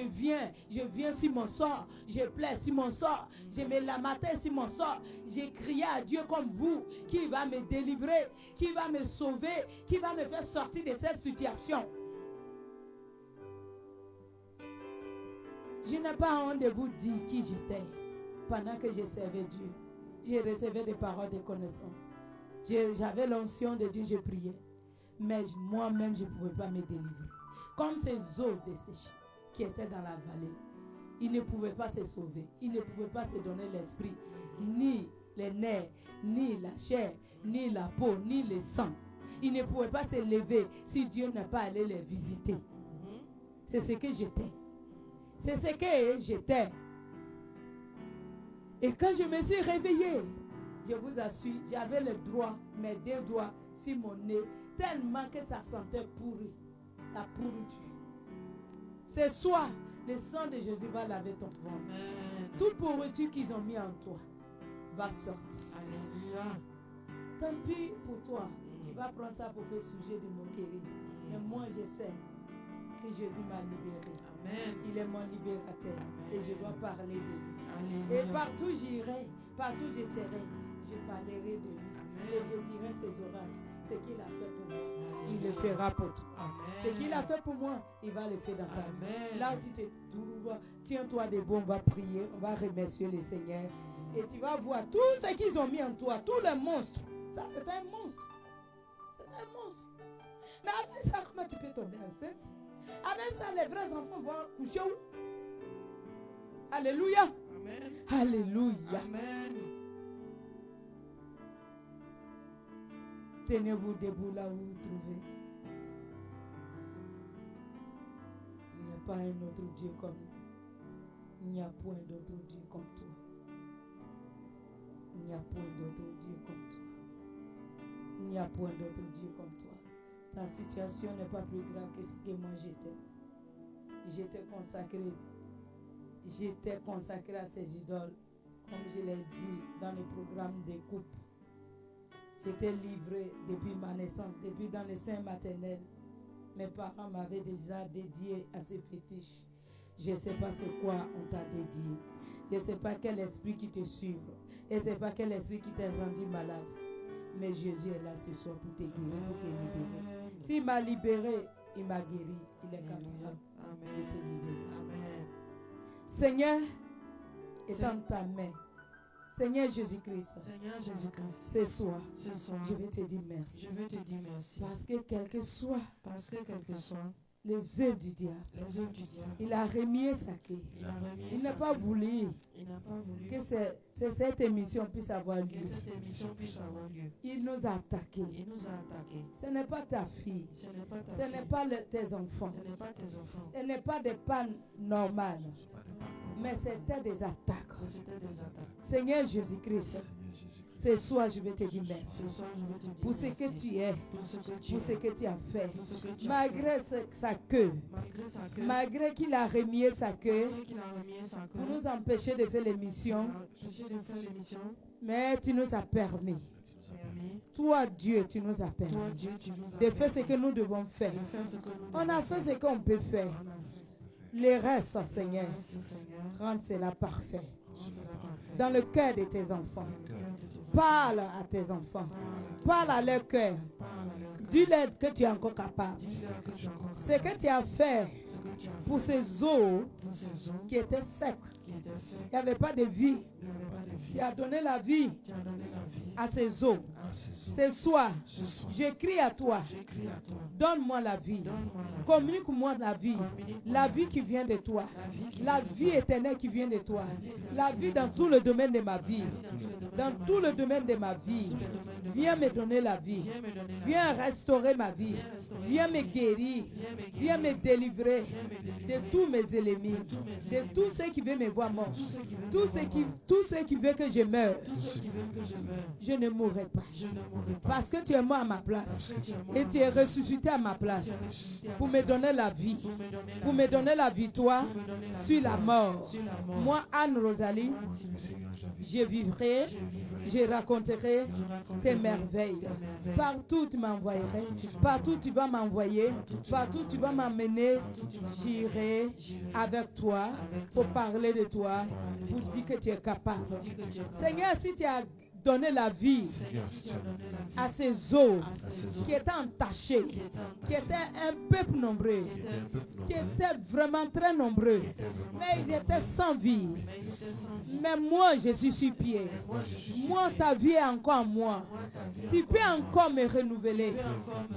viens sur mon sort, je plaide sur mon sort, je me lamentais sur mon sort, j'ai crié à Dieu comme vous, qui va me délivrer, qui va me sauver, qui va me faire sortir de cette situation. Je n'ai pas honte de vous dire qui j'étais pendant que je servais Dieu. Je recevais des paroles de connaissance. J'avais l'onction de Dieu, je priais. Mais moi-même, je ne pouvais pas me délivrer. Comme ces eaux desséchées qui étaient dans la vallée. Ils ne pouvaient pas se sauver. Ils ne pouvaient pas se donner l'esprit. Ni les nerfs, ni la chair, ni la peau, ni le sang. Ils ne pouvaient pas se lever si Dieu n'est pas allé les visiter. C'est ce que j'étais. C'est ce que j'étais. Et quand je me suis réveillée, je vous assure, j'avais les doigts, mes deux doigts sur mon nez, tellement que ça sentait pourri, la pourriture. Ce soir, le sang de Jésus va laver ton ventre. Amen. Toute pourriture qu'ils ont mis en toi va sortir. Alléluia. Tant pis pour toi, tu vas prendre ça pour faire sujet de moquerie. Mais moi, je sais que Jésus m'a libéré. Amen. Il est mon libérateur. Amen. Et je dois parler de lui. Alléluia. Et partout j'irai, partout je serai, je parlerai de lui. Amen. Et je dirai ses oracles. Ce qu'il a fait pour moi, il Alléluia. le fera pour toi. Amen. Ce qu'il a fait pour moi, il va le faire dans ta vie. Amen. Là où tu te trouves, tiens-toi debout, on va prier, on va remercier le Seigneur. Et tu vas voir tout ce qu'ils ont mis en toi, tous les monstres. Ça, c'est un monstre. C'est un monstre. Mais avec ça, comment tu peux tomber enceinte? Avec ça, les vrais enfants vont coucher où? Alléluia. Amen. Alléluia. Amen. Tenez-vous debout là où vous vous trouvez. Il n'y a pas un autre Dieu comme nous. Il n'y a point d'autre Dieu comme toi. Il n'y a point d'autre Dieu comme toi. Il n'y a point d'autre Dieu comme toi. Ta situation n'est pas plus grave que ce que moi j'étais. J'étais consacré. J'étais consacré à ces idoles. Comme je l'ai dit dans le programme des couples. J'étais livré depuis ma naissance, depuis dans le sein maternel. Mes parents m'avaient déjà dédié à ces fétiches. Je ne sais pas ce quoi on t'a dédié. Je ne sais pas quel esprit qui te suit. Je ne sais pas quel esprit qui t'a rendu malade. Mais Jésus est là ce soir pour te guérir, pour te libérer. S'il m'a libéré, il m'a guéri. Il est capable de te libérer. Amen. Seigneur, étends ta main. Seigneur Jésus-Christ, Seigneur Jésus-Christ, ce soir, ce soir, je vais te dire merci. je veux te dire merci. Parce que quel que soit Parce que quel que soit les œuvres du diable, les œuvres du diable, il a remis sa queue. il a remis Il n'a sa pas queue. voulu Il n'a pas voulu que cette émission puisse avoir lieu. que cette émission puisse avoir lieu. Il nous a attaqués. Il nous a attaqués. Ce n'est pas ta fille. Ce n'est pas ta Ce fille. n'est pas tes enfants. Ce n'est pas tes enfants. Ce n'est pas des pannes normales. Mais c'était des attaques. Mais c'était des attaques. Seigneur Jésus-Christ, ce soir je vais te dire merci. Ce soir, je veux te dire Pour ce merci. que tu es, Pour ce que tu pour ce es. que tu as fait. Pour ce que tu as fait. Malgré sa queue, Malgré sa queue. malgré qu'il a remis sa queue Malgré qu'il a remis sa queue. pour nous empêcher de faire l'émission, Empêcher de faire l'émission. mais tu nous as permis. Permis. Toi, Dieu, tu nous as Toi, permis Dieu, tu nous as de faire ce permis que nous devons faire. de faire ce que nous On a devons fait faire. ce qu'on peut faire. On a fait ce qu'on peut Le reste, faire. Seigneur, Merci, Seigneur. rends cela parfait. Rends cela parfait. Dans le cœur de tes enfants. Parle à tes enfants. Parle à leur cœur. Dis-leur que tu es encore capable. Dis-leur que tu as encore Ce que tu as fait ce que tu as pour ces eaux pour ces eaux qui étaient secs, qui étaient secs. il n'y avait pas de vie. Il n'y avait pas de vie. Tu as donné la vie Tu as donné la vie à ces eaux. à ces eaux. Ce soir, Ce soir, je crie à toi. j'écris à toi. Donne-moi la vie. Donne-moi la vie. Communique-moi la vie. Communique-moi La vie qui vient de toi. la vie qui La vient de vie toi. éternelle qui vient de toi. La vie dans tout le domaine de ma vie. Dans tout le domaine de ma vie. Viens me donner la vie. Viens me donner la Viens restaurer ma vie. Viens me guérir. Viens me délivrer de tous mes ennemis. De tous ceux qui veulent me voir mort. Tous ceux qui veulent que je meure. Tous ceux qui veulent que je meure, Je ne mourrai pas. je ne mourrai pas. Parce que tu es mort à ma place. Parce que tu es mort Et tu es ressuscité à ma place. Pour me donner la vie. Pour me donner la victoire sur la mort. sur la mort. Moi, Anne-Rosalie, je vivrai, je raconterai tes merveilles. Partout tu m'envoyerais, partout tu vas m'envoyer, partout tu vas m'emmener, j'irai avec toi pour parler de toi, pour dire que tu es capable. Seigneur, si tu as donné la vie à ces eaux qui étaient entachées, qui étaient un peuple nombreux, qui étaient vraiment très nombreux, mais ils étaient sans vie. Mais moi, je suis sur pied. Moi, ta vie est encore en moi. Tu peux encore me renouveler.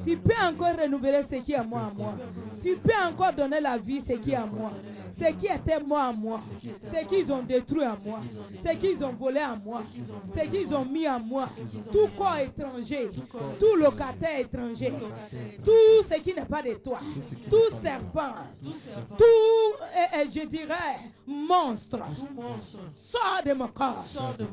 Tu peux encore renouveler ce qui est moi en moi. Tu peux encore donner la vie, ce qui est en moi. Ce qui était moi en moi. Ce qu'ils ont détruit en moi. Ce qu'ils ont volé en moi. Ce qu'ils ont mis en moi. Tout corps étranger. Tout locataire étranger. Tout ce qui n'est pas de toi. Tout serpent. Tout, je dirais, monstre. Sors de mon corps.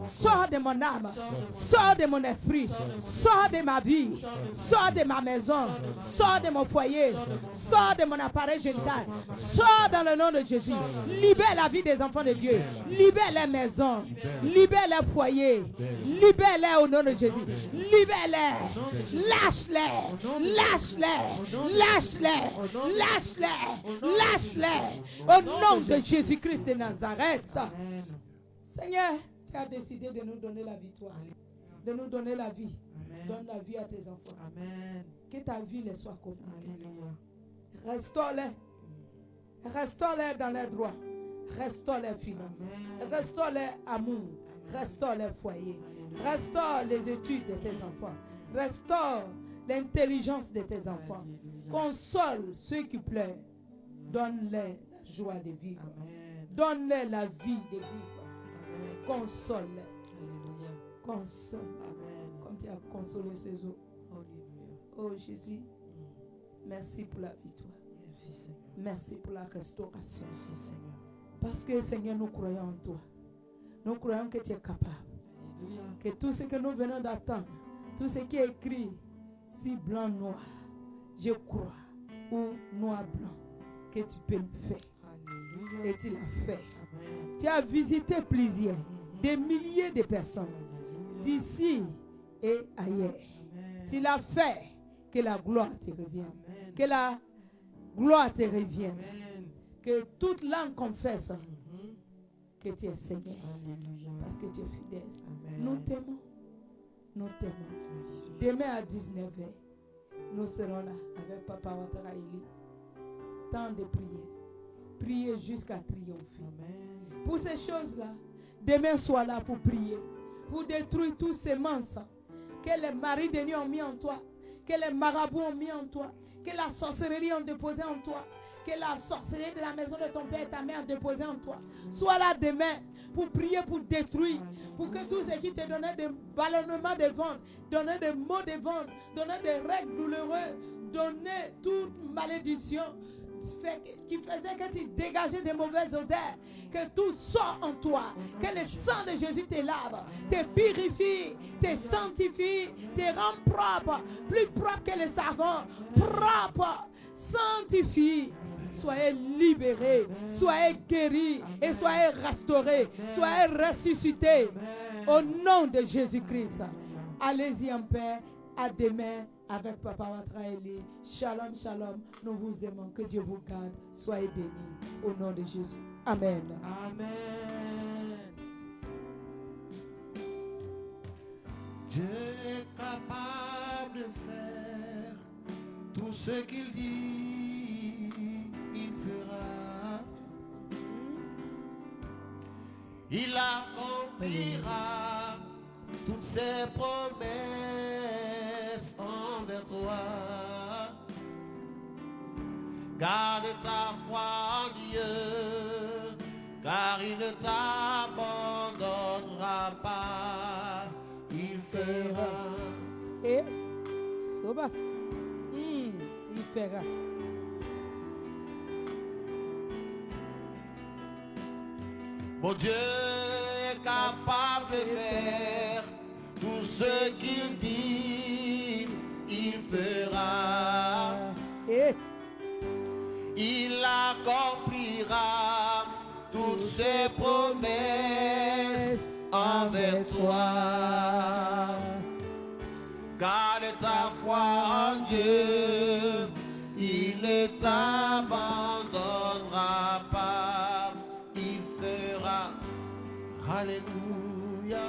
Sors de mon âme. Sors de mon esprit. Sors de ma vie. Sors de ma maison. Sors de mon foyer. Sors de mon appareil génital. Sors dans le nom de Jésus. Libère la vie des enfants de Dieu. Libère les maisons. Libère les foyers. Libère-les au nom de Jésus. Libère-les. Lâche-les. Lâche-les. Lâche-les. Lâche-les. Lâche-les. Au nom de Jésus-Christ de Nazareth. Seigneur, tu as décidé de nous donner la victoire. De nous donner la vie. Donne la vie à tes enfants. Amen. Que ta vie les soit communiquée. Alléluia. Restaure-les. Restaure-les dans leurs droits. Restaure les finances. Restaure les amours. Restaure les foyers. Restaure les études de tes enfants. Restaure l'intelligence de tes enfants. Console ceux qui pleurent. Donne-les la joie de vivre. Amen. Donne-les la vie de vivre. Amen. Console-les. Alléluia. Console. Amen. Comme tu as consolé ces eaux. Alléluia. Oh Jésus, merci pour la victoire. Merci Seigneur. Merci pour la restauration. Merci Seigneur. Parce que Seigneur, nous croyons en toi. Nous croyons que tu es capable. Alléluia. Que tout ce que nous venons d'attendre, tout ce qui est écrit, si blanc, noir, je crois, ou noir, blanc, que tu peux le faire. Alléluia. Et tu l'as fait. Amen. Tu as visité plusieurs, des milliers de personnes, d'ici et ailleurs. Amen. Tu l'as fait, que la gloire te revienne. Amen. Que la gloire te revienne. Amen. Que toute langue confesse que tu es Seigneur. Alléluia. Parce que tu es fidèle. Amen. Nous t'aimons. Nous t'aimons. Alléluia. Demain à 19h, nous serons là avec Papa Ouattara Eli. Temps de prier. Prier jusqu'à triompher. Amen. Pour ces choses-là, demain sois là pour prier. Pour détruire tous ces mensonges que les maris de nuit ont mis en toi. Que les marabouts ont mis en toi. Que la sorcellerie ont déposé en toi. Que la sorcellerie de la maison de ton père et ta mère ont déposé en toi. Sois là demain pour prier, pour détruire. Pour que tous ceux qui te donnaient des ballonnements de ventre, donnaient des maux de ventre, donnaient des règles douloureuses, donnaient toute malédiction qui faisait que tu dégageais des mauvaises odeurs, que tout sort en toi, que le sang de Jésus te lave, te purifie, te sanctifie, te rend propre, plus propre que le savon, propre, sanctifie. Soyez libérés, soyez guéris et soyez restaurés, soyez ressuscités au nom de Jésus-Christ. Allez-y en paix, à demain avec Papa Ouattara Eli. Shalom, shalom, nous vous aimons, que Dieu vous garde, soyez bénis au nom de Jésus. Amen. Amen. Dieu est capable de faire tout ce qu'il dit, il fera. Il accomplira toutes ses promesses envers toi. Garde ta foi en Dieu, car il ne t'abandonnera pas. Il fera. Et Soba, il fera. Mon Dieu est capable de faire tout ce qu'il dit, il fera. Et Il accomplira toutes ses promesses envers toi. Garde ta foi en Dieu, il ne t'abandonnera pas, il fera. Alléluia.